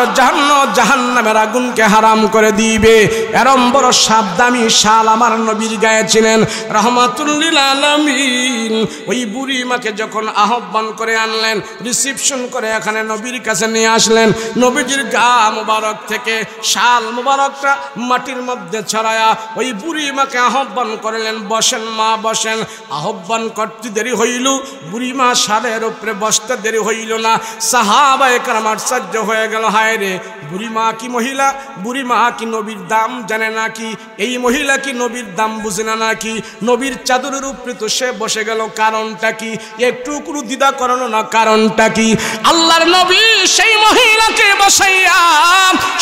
Speaker 1: জাহান্নামের আগুনকে হারাম করে দিবে। এরম বড় সাবধানী শাল আমার নবীর গায়ে ছিলেন রাহমাতুল লিল আলামিন। ওই বুড়ি মাকে যখন আহ্বান করে আনলেন, রিসিপশন করে এখানে নবীর কাছে নিয়ে আসলেন, নবীজির গা মুবারক থেকে শাল মুবারকটা মাটির মধ্যে ছড়ায়া ওই বুড়ি মাকে আহ্বান করলেন, বসেন মা বসেন। আহ্বান করতে দেরি হইল, বুড়ি মা শালের উপরে বসতে দেরি হইল না। সাহাবায়ে কেরাম আশ্চর্য হয়ে গেল, হায় রে, বুড়ি মা কি মহিলা, বুড়ি মা কি নবীর দাম জানে নাকি, এই মহিলা কি নবীর দাম বুঝে না নাকি, নবীর চাদরের উপরে তো সে বসে গেল, কারণটা কি, একটু কোনো দ্বিধা করানো না, কারণটা কি। আল্লাহর নবী সেই মহিলাকে বসাইয়া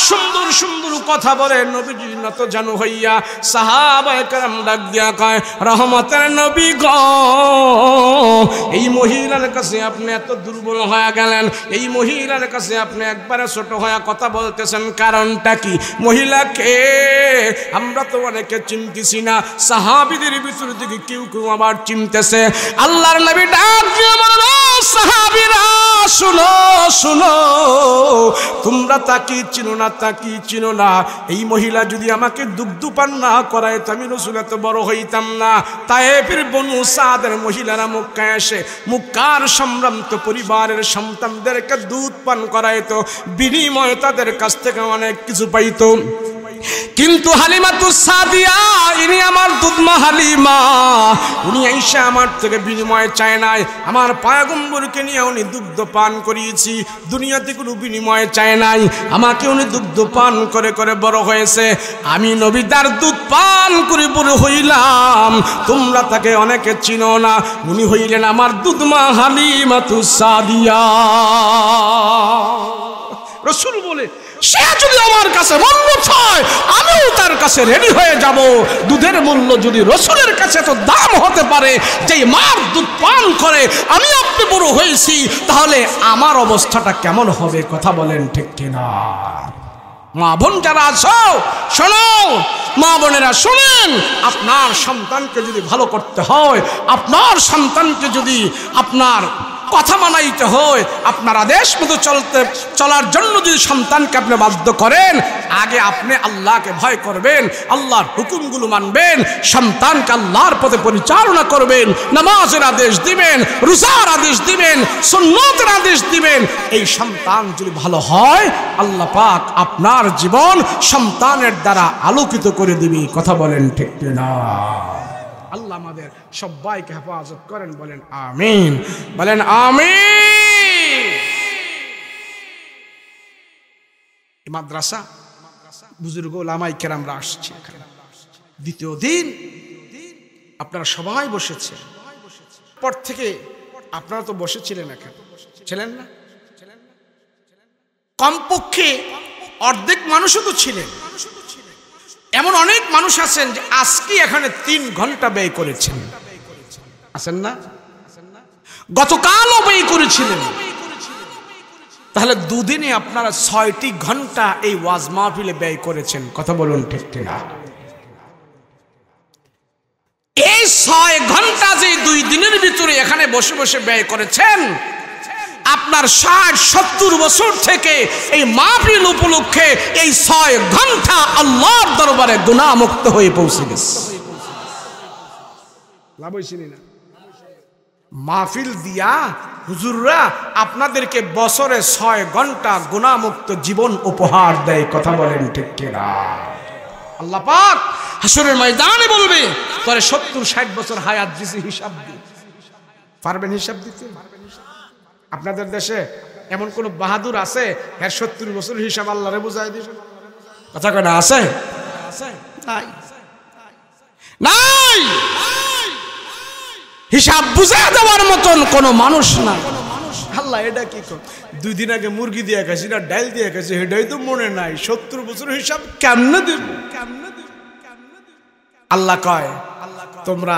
Speaker 1: সুন্দর সুন্দর কথা বলে নবীজি নত জানু হইয়া সাহাবায়ে কেরাম ডাক দিয়া কয়, রহমতের নবী গো, এই মহিলার কাছে আপনি এত দুর্বল হয়ে গেলেন, এই মহিলার কাছে আপনি একবারে ছোট হয়ে কথা বলতেছেন, কারণটা কি, মহিলাকে আমরা তো অনেকে চিনতেছি না, সাহাবীদের ভিতর থেকে কেউ কেউ আবার চিনতেছে। আল্লাহর নবী ডাক দিয়ে বলল, সাহাবীরা শুনো শুনো, তোমরা তাকে চিনো না, তাকে চিনো না, এই মহিলা যদি আমাকে দুগ্ধ পান না করায় তো আমি রাসূল এত বড় হইতাম না। তায়েফের বনু সাদের মহিলারা মক্কায় এসে মক্কার সম্ভ্রান্ত পরিবারের সন্তানদেরকে দুধ পান করায় তো বিনিময়ে তাদের কাছ থেকে অনেক কিছু পাইতো। কিন্তু হালিমাতুস সাদিয়া, ইনি আমার দুধমা হালিমা, উনি আইসা আমার থেকে বিনিময় চায় নাই। আমার পয়গম্বরকে নিয়ে উনি দুগ্ধ পান করিয়েছি, দুনিয়াতে কোনো বিনিময় চায় নাই। আমাকে উনি দুগ্ধ পান করে করে বড় হয়েছে, আমি নবী তার দুধ পান করে বড় হইলাম। তোমরা তাকে অনেকে চিনো না, উনি হইলেন আমার দুধমা হালিমাতুস সাদিয়া। রাসূল বলে, সে যদি আমার কাছে মূল্য চায় আমিও তার কাছে রেডি হয়ে যাব। দুধের মূল্য যদি রাসূলের কাছে তো দাম হতে পারে, যে মার দুধ পান করে আমি আপনি বড় হয়েছি, তাহলে আমার অবস্থাটা কেমন হবে? কথা বলেন ঠিক কিনা? মা বোন যারা আছো শোনো, মা বোনেরা শুনেন, আপনার সন্তানকে যদি ভালো করতে হয়, আপনার সন্তানকে যদি আপনার কথা মানাইতে হয়, আপনার আদেশ মতো চলার জন্য যদি সন্তানকে আপনি বাধ্য করেন, আগে আপনি আল্লাহকে ভয় করবেন, আল্লাহর হুকুমগুলো মানবেন, সন্তানকে আল্লাহর পথে পরিচালনা করবেন, নামাজের আদেশ দিবেন, রোজার আদেশ দিবেন, সুন্নতের আদেশ দিবেন। এই সন্তান যদি ভালো হয়, আল্লাহ পাক আপনার জীবন সন্তানের দ্বারা আলোকিত করে দিবে। কথা বলেন ঠিক না? আল্লাহ আমাদের সবাইকে হেফাজত করেন, বলেন আমিন, বলেন আমিন। মাদ্রাসা বুজুর্গ ওলামায়ে কেরামরা আসছে, দ্বিতীয় দিন আপনারা সবাই বসেছে, পর থেকে আপনারা তো বসেছিলেন, এখানে ছিলেন না? কমপক্ষে অর্ধেক মানুষও তো ছিলেন। এমন অনেক মানুষ আছেন যে আজকে এখানে 3 ঘন্টা ব্যয় করেছেন, আছেন না? গতকালও ব্যয় করেছিলেন। তাহলে দুদিনে আপনারা 6টি ঘন্টা এই ওয়াজ মাহফিলে ব্যয় করেছেন। কথা বলুন ঠিক কিনা? এই 6 ঘন্টা যে 2 দিনের ভিতরে এখানে বসে বসে ব্যয় করেছেন, আপনার 60-70 বছর থেকে এই মাহফিল উপলক্ষে এই 6 ঘন্টা আল্লাহর দরবারে গুনাহ মুক্ত হয়ে পৌঁছে গেছে। লাভ হইছে না? মাহফিল দিয়া হুজুররা আপনাদেরকে বছরে 6 ঘন্টা গুনাহমুক্ত জীবন উপহার দেয়। কথা বলেন ঠিক কিনা? আল্লাহ পাক হাসরের ময়দানে বলবে, তোরে 70-60 বছর হায়াত দিছি, হিসাব দি। পারবেন হিসাব দিতে? আপনাদের দেশে এমন কোন বাহাদুর আছে এর 70 বছর হিসাব আল্লাহরে বুঝাই দিবেন? কথা কয় না, আছে? নাই, নাই। হিসাব বুঝে দেওয়ার মতন কোন মানুষ নাই। আল্লাহ এটা কি কর, 2 দিন আগে মুরগি দিয়ে খাইছি না ডাল দিয়ে খাইছি, এটাই তো মনে নাই, 70 বছর হিসাব কেমনে দেব? আল্লাহ কয়, তোমরা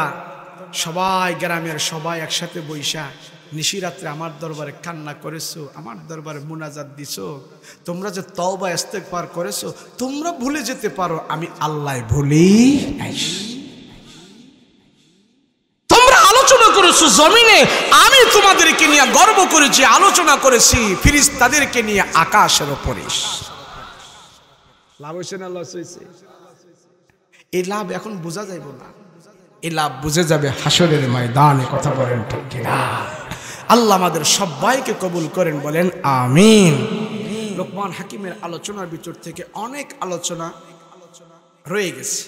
Speaker 1: সবাই গ্রামের সবাই একসাথে বৈশা নিশিরাত্রে আমার দরবারে কান্না করেছো, আমার দরবারে মুনাজাত দিছো, তোমরা যে তওবা ইস্তেগফার করেছো, তোমরা ভুলে যেতে পারো, আমি আল্লাহ ভুলি নাই। তোমরা আলোচনা করেছো জমিনে, আমি তোমাদেরকে নিয়ে গর্ব করেছি, আলোচনা করেছি ফেরেশতাদেরকে নিয়ে আকাশের উপরে। লাভ হয়েছে না লস হয়েছে? এই লাভ এখন বোঝা যাইব না, এই লাভ বুঝে যাবে হাসরের ময়দানে। কথা বলেন ঠিক কিনা? আল্লাহ আমাদের সবাইকে কবুল করেন, বলেন আমিন। লোকমান হাকিমের আলোচনার ভিতর থেকে অনেক আলোচনা রয়ে গেছে,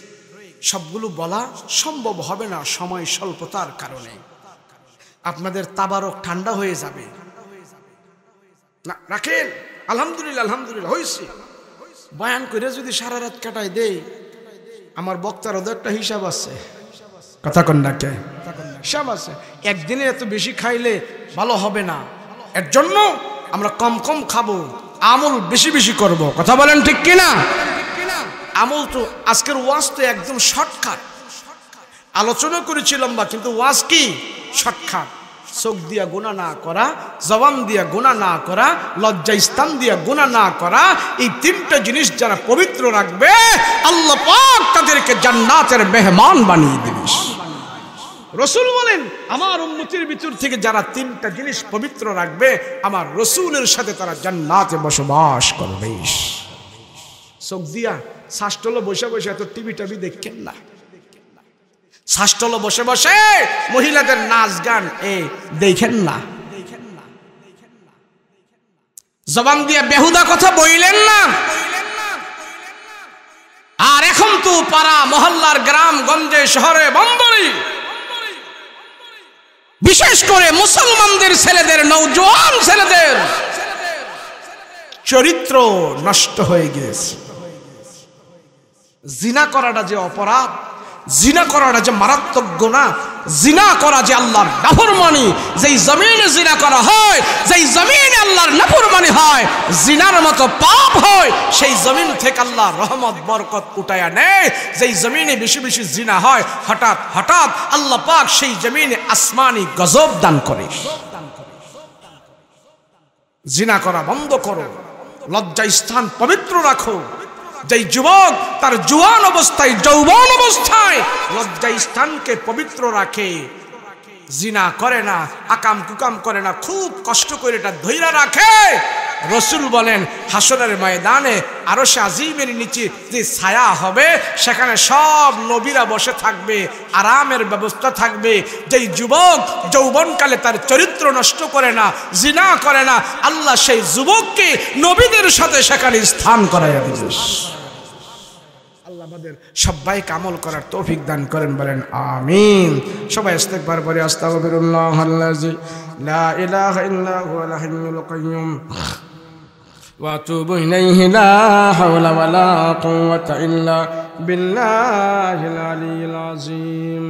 Speaker 1: সবগুলো বলা সম্ভব হবে না সময় স্বল্পতার কারণে। আপনাদের তাবারক ঠান্ডা হয়ে যাবে না, রাখেন। আলহামদুলিল্লাহ, আলহামদুলিল্লাহ হয়েছে। বয়ান করে যদি সারা রাত কাটাই দেই, আমার বক্তার ওদের একটা হিসাব আছে। কথা কন না কে? হিসাব আছে। একদিনে এত বেশি খাইলে ভালো হবে না, এর জন্য আমরা কম কম খাবো, আমল বেশি বেশি করব। কথা বলেন ঠিক কিনা? আমল তো আজকের ওয়াজ তো একদম শর্টকাট, আলোচনা করেছিলাম বা, কিন্তু ওয়াজ কি শর্টকাট। চোখ দিয়া গুনাহ না করা, জবান দিয়া গুনাহ না করা, লজ্জা স্থান দিয়া গুনাহ না করা, এই 3টা জিনিস যারা পবিত্র রাখবে আল্লাহ পাক তাদেরকে জান্নাতের মেহমান বানিয়ে দিবেন। রাসূল বলেন, আমার উম্মতের ভিতর থেকে যারা 3টা জিনিস পবিত্র রাখবে, আমার রাসূলের সাথে তারা জান্নাতে বসবাস করবে। চোখ দিয়া শাস্ত্রল বসে বসে এত টিভি দেখেন না, শাস্ত্রল বসে বসে মহিলাদের নাচ গান দেখেন না, জবান দিয়ে বেহুদা কথা বইলেন না। আর এখন তো পাড়া মহল্লার গ্রাম গঞ্জে শহরে বন্দরে বিশেষ করে মুসলমানদের ছেলেদের, নওজোয়ান ছেলেদের চরিত্র নষ্ট হয়ে গেছে। জিনা করাটা যে অপরাধ, জিনা করাটা যে মারাত্মক গুনাহ, জিনা করা যে আল্লাহর নাফরমানি, যেই জমিনে জিনা করা হয়, যেই জমিনে আল্লাহর নাফরমানি হয়, জিনার মতো পাপ হয়, সেই জমিন থেকে আল্লাহ রহমত বরকত উঠায়া নেয়। যেই জমিনে বেশি বেশি জিনা হয়, হঠাৎ হঠাৎ আল্লাহ পাক সেই জমিনে আসমানি গজব দান করে। জিনা করা বন্ধ করো, লজ্জা স্থান পবিত্র রাখো। যেই যুবক তার জুয়ান অবস্থায়, যৌবন অবস্থায় লজ্জা স্থানকে পবিত্র রাখে, জিনা করে না, আকাম কুকাম করে না, খুব কষ্ট করে এটা ধৈর্য রাখে, রাসূল বলেন হাসরের ময়দানে আরশে আজিমের নিচে যে ছায়া হবে, সেখানে সব নবীরা বসে থাকবে, আরামের ব্যবস্থা থাকবে। যেই যুবক যৌবনকালে তার চরিত্র নষ্ট করে না, জিনা করে না, আল্লাহ সেই যুবককে নবীদের সাথে সেখানে স্থান করাইয়া দিবে। আল্লাহ আমাদের সবাইকে আমল করার তৌফিক দান করেন, বলেন আমিন। সবাই ইস্তেগফার করে আস্তাগফিরুল্লাহাল্লাযী লা ইলাহা ইল্লা হুয়াল হাইয়ুল কাইয়্যুম ওয়া আতুবু ইলাইহি লা হাওলা ওয়ালা কুওয়াতা ইল্লা বিল্লাহিল আলিয়্যিল আযীম।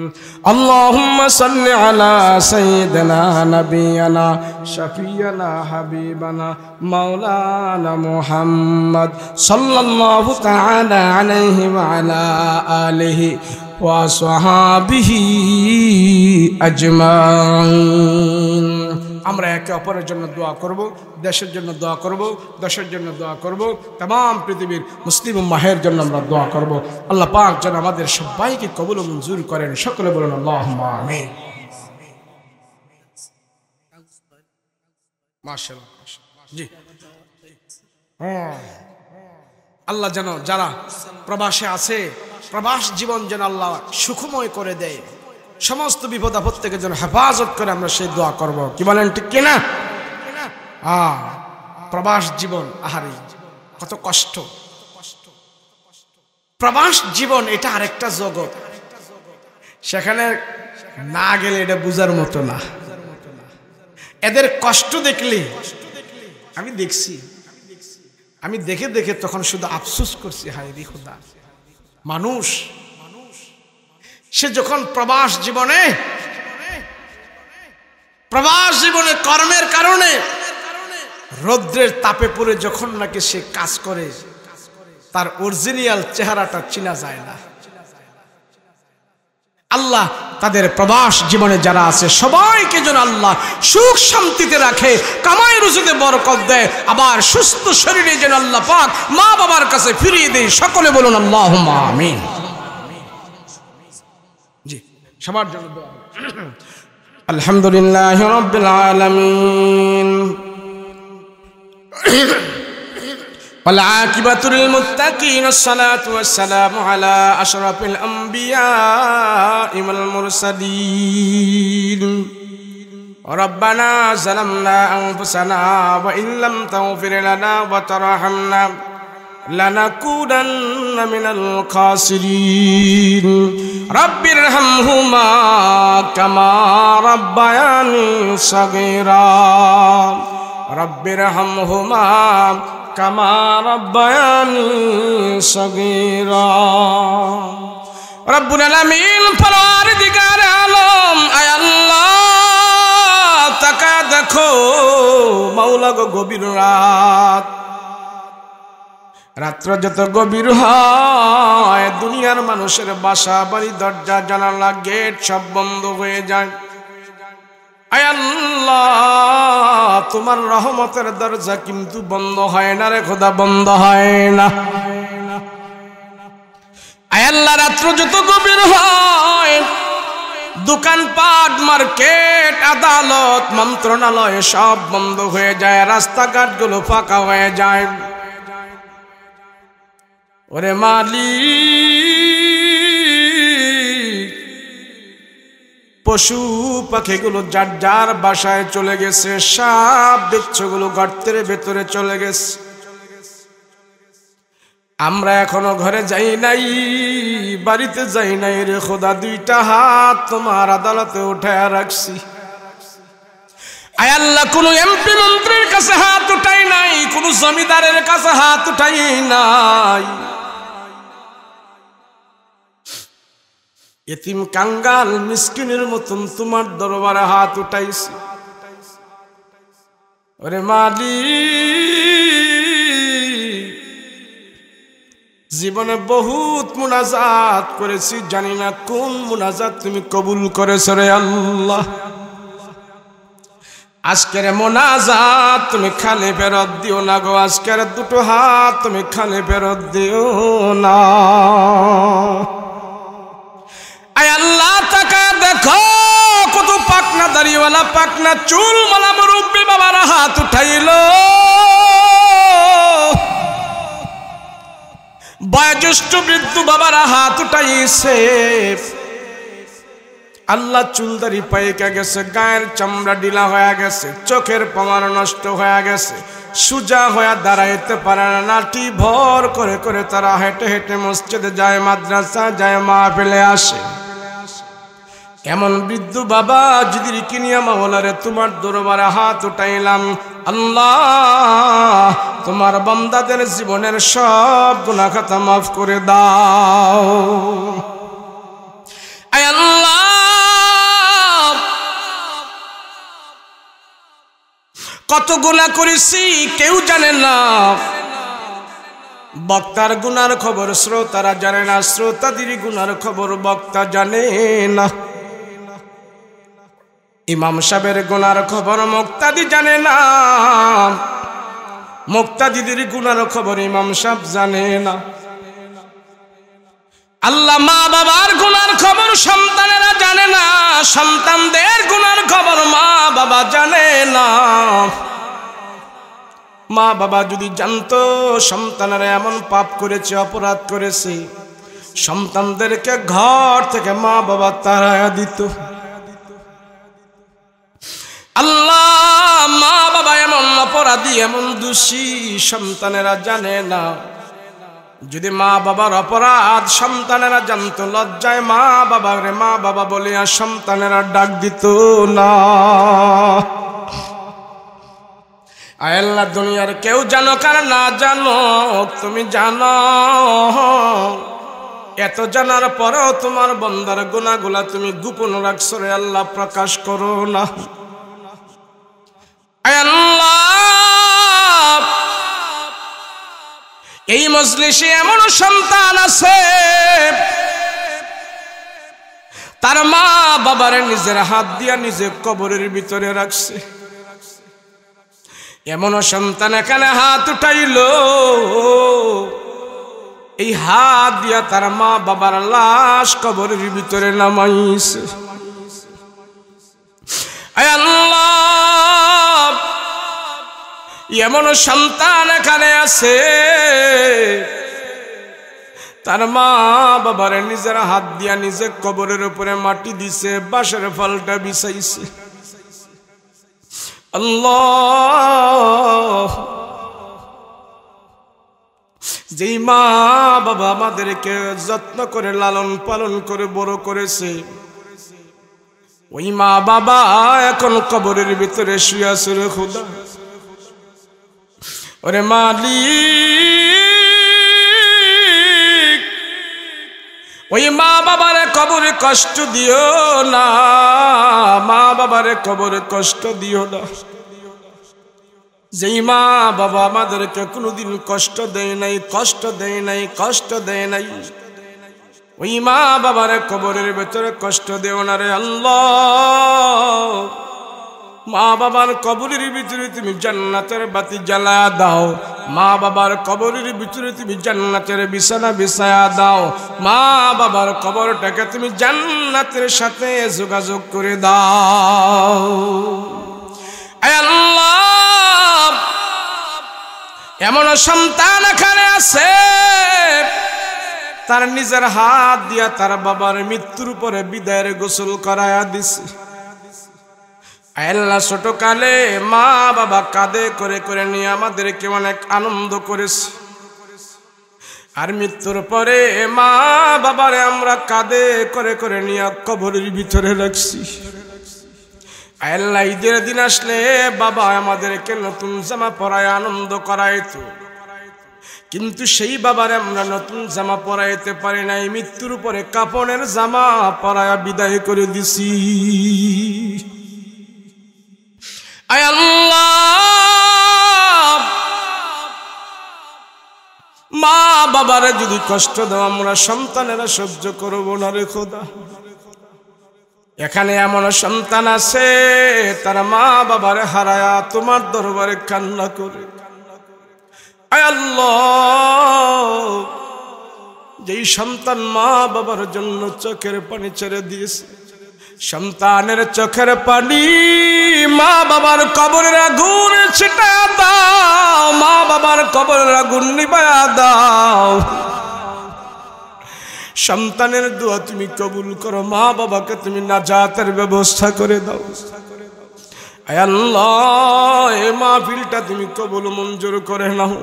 Speaker 1: আল্লাহুম্মা সাল্লি আলা সাইয়্যিদিনা নাবিয়িনা শাফিয়িনা হাবিবানা মাওলানা মুহাম্মদ সাল্লাল্লাহু তাআলা আলাইহি ওয়া আলা আলিহি ওয়া সাহাবিহি আজমাইন। আমরা একে অপরের জন্য দোয়া করব, দেশের জন্য দোয়া করব, দেশের জন্য দোয়া করব, तमाम পৃথিবীর মুসলিম উম্মাহের জন্য আমরা দোয়া করব। আল্লাহ পাক যেন আমাদের সবাইকে কবুল ও মঞ্জুর করেন। সকলে বলুন আল্লাহুম্মা আমিন। মাশাআল্লাহ। জি হ্যাঁ, আল্লাহ যেন যারা প্রবাসে আছে, প্রবাস জীবন যেন আল্লাহ সুখময় করে দেয়, সমস্ত বিপদ আপদ থেকে যেন হেফাজত করে আমরা সেই দোয়া করব। কি বলেন ঠিক কিনা? প্রবাস জীবন, আহারে কত কষ্ট। প্রবাস জীবন এটা আরেকটা জগৎ, সেখানে না গেলে এটা বুঝার মতো না। এদের কষ্ট দেখলে আমি দেখছি, আমি দেখে দেখে তখন শুধু আফসোস করছি, হায় রে খোদা, মানুষ সে যখন প্রবাস জীবনে কর্মের কারণে রৌদ্রের তাপে পড়ে যখন নাকি সে কাজ করে, তার অরিজিনাল চেহারাটা চিনা যায় না। আল্লাহ তাদের প্রবাস জীবনে যারা আছে সবাইকে যেন আল্লাহ সুখ শান্তিতে রাখে, কামাই রুজিতে বরকত দেয়, আবার সুস্থ শরীরে যেন আল্লাহ পাক মা বাবার কাছে ফিরিয়ে দেয়। সকলে বলুন আল্লাহুম্মা আমিন। জি, সবার জন্য দোয়া। আলহামদুলিল্লাহি রাব্বিল আলামিন والعاقبة للمتقين الصلاة والسلام على أشرف الأنبياء والمرسلين ربنا ظلمنا أنفسنا وإن لم تغفر لنا وترحمنا لنكونن من الخاسرين رب ارحمهما كما ربياني صغيرا رب ارحمهما কামা রব্বায়ানি সগীরা। রব্বুল আলামিন পরওয়ারদিগার আলম, আয় আল্লাহ তাকা দেখো মাওলা গো, গভীর রাত্র যত গভীর হয় দুনিয়ার মানুষের বাসা বাড়ি দরজা জানালা গেট সব বন্ধ হয়ে যায়। আয় আল্লাহ তোমার রহমতের দরজা কিন্তু বন্ধ হয় না রে খোদা, বন্ধ হয় না। আয় আল্লাহ রাত্র যত গভীর হয় দোকানপাট, মার্কেট, আদালত, মন্ত্রণালয় সব বন্ধ হয়ে যায়, রাস্তাঘাট গুলো ফাঁকা হয়ে যায়। ওরে মালিক, পশু পাখিগুলো যার যার বাসায় চলে গেছে, সাপ বিচ্ছুগুলো গর্তের ভেতরে চলে গেছে। আমরা এখনো ঘরে যাই নাই, বাড়িতে যাই নাই রে খোদা, দুইটা হাত তোমার আদালতে উঠায় রাখছি। আয় আল্লাহ কোন এমপি মন্ত্রীর কাছে হাত উঠাই নাই, কোন জমিদারের কাছে হাত উঠাই নাই, এতিম কাঙ্গাল মিসকিনের মতন তোমার দরবারে হাত উঠাইছি। ওরে মালিক, জীবনে বহুত মুনাজাত করেছি, জানি না কোন মুনাজাত তুমি কবুল করেছ রে আল্লাহ। আজকের মোনাজাত তুমি খালি ফেরত দিও না গো, আজকের দুটো হাত তুমি খালি ফেরত দিও না। আয় আল্লাহ তাকা দেখো কত পাকনা দাড়িওয়ালা, পাকনা চুল মালা মুরব্বী বাবার হাত উঠাইল, বয়োজ্যেষ্ঠ বৃদ্ধ বাবার হাত উঠাইছে। আল্লাহ চুলদারি পাইকা গেছে, গায়ের চামড়া ঢিলা হয়ে গেছে, চোখের পাওয়ার নষ্ট হয়ে গেছে, সুজা হয়ে দাঁড়াইতে পারে না, লাঠি ভর করে করে তারা হেঁটে হেঁটে মসজিদে যায়, মাদ্রাসা যায়, মাহফিলে আসে। এমন বৃদ্ধ বাবা যদি কিনিয়া মাওলারে তোমার দরবারে হাত উঠাইলাম, আল্লাহ তোমার বান্দাদের জীবনের সব গুনাহ খাতা মাফ করে দাও। আয় আল্লাহ কত গুনাহ করেছি কেউ জানে না, বক্তার গুনার খবর শ্রোতারা জানে না, শ্রোতাদের গুনার খবর বক্তা জানে না, ইমাম সাহেবের গুনার খবর মুক্তাদি জানে না, মুক্তাদিদের গুনার খবর ইমাম সাহেব জানে না। আল্লাহ মা বাবার গুনার খবর সন্তানেরা জানে না, সন্তানদের গুনার খবর মা বাবা জানে না। মা বাবা যদি জানতো সন্তানেরা এমন পাপ করেছে, অপরাধ করেছে, সন্তানদেরকে ঘর থেকে মা বাবা তাড়ায়া দিত। আল্লাহ, মা বাবা এমন অপরাধী, এমন দোষী, সন্তানেরা জানে না। যদি মা বাবার অপরাধ সন্তানেরা জানতো, লজ্জায় মা বাবা রে মা বাবা বলিয়া সন্তানেরা ডাক দিত না। আয় আল্লাহ, দুনিয়ার কেউ জানো কার না জানো, তুমি জানো। এত জানার পরেও তোমার বান্দার গুনাহগুলা তুমি গোপন রাখছো রে আল্লাহ, প্রকাশ করো না। আয় আল্লাহ, এই মজলিসে এমন সন্তান আছে তার মা বাবার নিজের হাত দিয়া নিজে কবরের ভিতরে রাখছে। এমন সন্তান এখানে হাত উঠাইল, এই হাত দিয়া তার মা বাবার লাশ কবরের ভিতরে নামাইছে। আয় আল্লাহ, এমন সন্তান এখানে আছে তার মা বাবার নিজের হাত দিয়া নিজে কবরের উপরে মাটি দিছে, বাঁশের ফলটা বিছাইছে। আল্লাহ, যেই মা বাবা আমাদেরকে যত্ন করে লালন পালন করে বড় করেছে, ওই মা বাবা এখন কবরের ভিতরে শুয়ে আছে রে খোদা। ওরে মালিক, ওই মা বাবারে কবরে কষ্ট দিও না, মা বাবারে কবরে কষ্ট দিও না। যেই মা বাবা আমাদেরকে কোনোদিন কষ্ট দেয় নাই, কষ্ট দেয় নাই, কষ্ট দেয় নাই, ওই মা বাবারে কবরের ভেতরে কষ্ট দেও না রে আল্লাহ। মা বাবার কবরের ভিতরে তুমি জান্নাতের বাতি জ্বালা দাও, মা বাবার কবরের ভিতরে তুমি জান্নাতের বিছানা বিছায়া দাও, মা বাবার কবরটাকে তুমি জান্নাতের সাথে যোগাযোগ করে দাও। আয় আল্লাহ, এমন সন্তান এখানে আছে তার নিজের হাত দিয়া তার বাবার মৃত্যুর পরে বিদায়ের গোসল করায়া দিছে। আল্লাহ, ছোট কালে মা বাবা কাঁধে করে করে নিয়ে আমাদেরকে অনেক আনন্দ করেছে, আর মৃত্যুর পরে মা বাবারে আমরা কাঁধে করে করে নিয়ে কবরের ভিতরে রাখছি। আল্লাহ, ঈদের দিন আসলে বাবা আমাদেরকে নতুন জামা পরায় আনন্দ করাইতো, কিন্তু সেই বাবারে আমরা নতুন জামা পরাইতে পারি নাই, মৃত্যুর পরে কাপড়ের জামা পরায়া বিদায় করে দিছি। আয় আল্লাহ, মা বাবারে যদি কষ্ট দাও আমরা সন্তানেরা সহ্য করব না রে খোদা। এখানে এমন সন্তান আছে তার মা বাবারে হারায়া তোমার দরবারে কান্না করে। আয় আল্লাহ, যেই সন্তান মা বাবার জন্য চোখের পানি ছেড়ে দিয়েছে, সন্তানের চোখের পানি মা বাবার কবরের আগুন ছিটা দাও, মা বাবার কবরের আগুন নিভায়া দাও। সন্তানের দোয়া তুমি কবুল করো, মা বাবাকে তুমি নাজাতের ব্যবস্থা করে দাও। আয় আল্লাহ, এই মাহফিলটা তুমি কবুল মঞ্জুর করে নাও।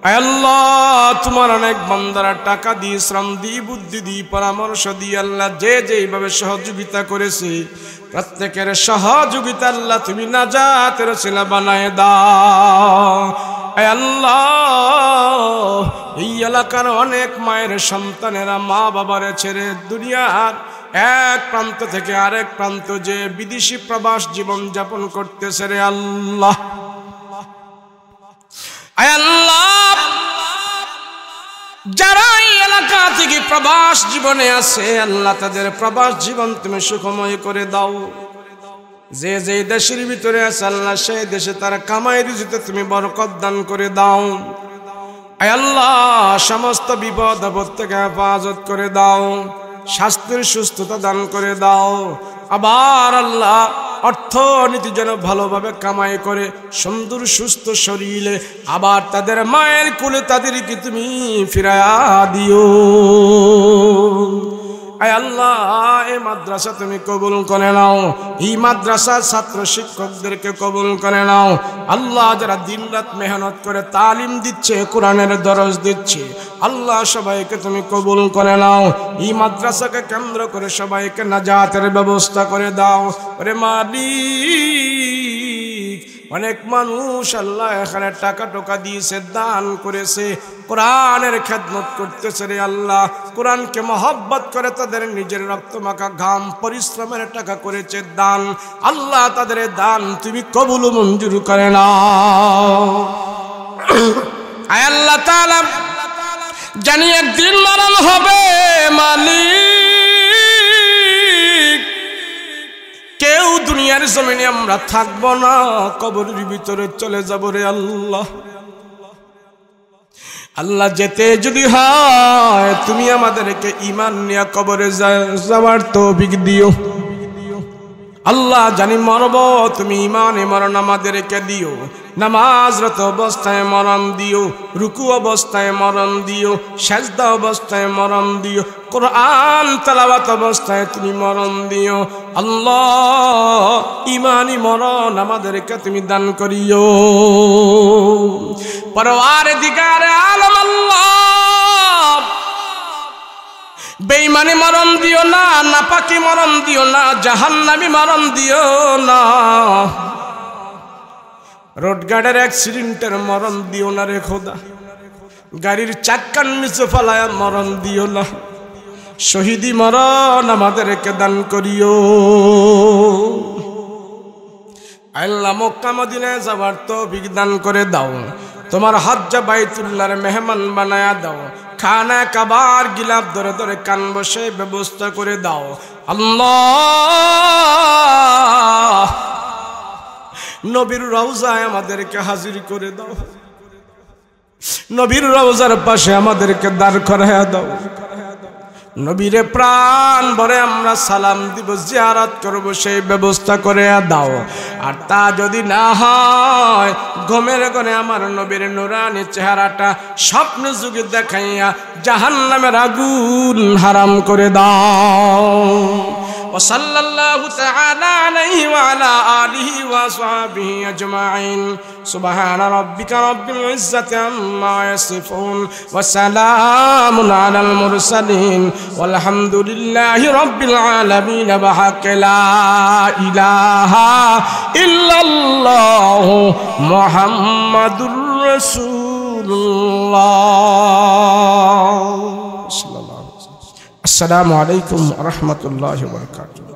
Speaker 1: আয় আল্লাহ, তোমার অনেক বান্দারা টাকা দিয়ে, শ্রম দিয়ে, বুদ্ধি দিয়ে, পরামর্শ দিয়ে আল্লাহ যে যেইভাবে সহযোগিতা করেছে প্রত্যেকের সহযোগিতা আল্লাহ তুমি নাজাতের ওসিলা বানায় দাও। আয় আল্লাহ, এই এলাকার অনেক মায়ের সন্তানেরা মা বাবারে ছেড়ে দুনিয়ার এক প্রান্ত থেকে আরেক প্রান্ত যে বিদেশি প্রবাস জীবন যাপন করতেছে রে আল্লাহ। আয় আল্লাহ, যারা এই এলাকা থেকে প্রবাস জীবনে আছে আল্লাহ তাদের প্রবাস জীবন তুমি সুখময় করে দাও। যে যে দেশের ভিতরে আছে আল্লাহ সেই দেশে তার কামাই রুজিতে তুমি বরকত দান করে দাও। আয় আল্লাহ, সমস্ত বিপদ আপদ থেকে হেফাজত করে দাও, স্বাস্থ্যের সুস্থতা দান করে দাও। আবার আল্লাহ অর্থনীতি যেন ভালোভাবে কামাই করে সুন্দর সুস্থ শরীরে আবার তাদের মায়ের কোলে তাদেরকে তুমি ফিরায়া দিও। আয় আল্লাহ, এই মাদ্রাসা তুমি কবুল করে নাও, এই মাদ্রাসার ছাত্র শিক্ষকদেরকে কবুল করে নাও। আল্লাহ, যারা দিনরাত মেহনত করে তালিম দিচ্ছে, কোরআনের দরস দিচ্ছে, আল্লাহ সবাইকে তুমি কবুল করে নাও। এই মাদ্রাসাকে কেন্দ্র করে সবাইকে নাজাতের ব্যবস্থা করে দাও। ওরে মালিক, অনেক মানুষ আল্লাহ এখানে টাকা টোকা দিয়েছে, দান করেছে, কোরআনের খেদমত করতেছে রে আল্লাহ। কোরআনকে মহব্বত করে তাদের নিজের রক্তমাখা ঘাম পরিশ্রমের টাকা করেছে দান। আল্লাহ, তাদের দান তুমি কবুল মঞ্জুর করে নাও। আয় আল্লাহ তাআলা, জানি একদিন মরণ হবে মালিক, কেউ দুনিয়ার জমিনে আমরা থাকবো না, কবরের ভিতরে চলে যাব রে আল্লাহ। আল্লাহ, যেতে যদি হয় তুমি আমাদেরকে ঈমান নিয়ে কবরে যাওয়ার তৌফিক দিও। আল্লাহ, জানি মরব, তুমি ঈমানে মরণ আমাদেরকে দিও। নামাজরত অবস্থায় মরণ দিও, রুকু অবস্থায় মরণ দিও, সাজদা অবস্থায় মরণ দিও, কোরআন তেলাওয়াত অবস্থায় তুমি মরণ দিও। আল্লাহ, ঈমানি মরণ আমাদেরকে তুমি দান করিও। পরওয়ারদিগারে আলম আল্লাহ, বেঈমানি মরণ দিও না, নাপাকি মরণ দিও না, জাহান্নামী মরণ দিও না, রোড গার্ডের অ্যাক্সিডেন্টের মরণ দিও না রে খোদা, গাড়ির চাক্কার নিচে ফালায়া মরণ দিও না, শহীদি মরণ আমাদেরকে দান করিও। আল্লাহ, মক্কা মদিনায় যাবার তৌফিক দান করে দাও। তোমার হজ্জা বাইতুল্লাহর মেহমান বানায়া দাও। খানা কাবার গিলাপ ধরে ধরে কান বসে ব্যবস্থা করে দাও। আল্লাহ, নবীর রওজায় আমাদেরকে হাজির করে দাও। নবীর রওজার পাশে আমাদেরকে দাঁড় করায়া দাও। নবীরে প্রাণ ভরে আমরা সালাম দিব, জিয়ারত করব, সেই ব্যবস্থা করে দাও। আর তা যদি না হয়, ঘুমের ঘরে আমার নবীর নুরানি চেহারাটা স্বপ্ন যুগে দেখাইয়া জাহান্নামের আগুন হারাম করে দাও। وصلى الله تعالى عليه وعلى آله وصحبه أجمعين. سبحان ربك رب العزة عما يصفون وسلام على المرسلين والحمد لله رب العالمين بحق لا إله إلا الله محمد رسول الله. السلام عليكم ورحمة الله وبركاته.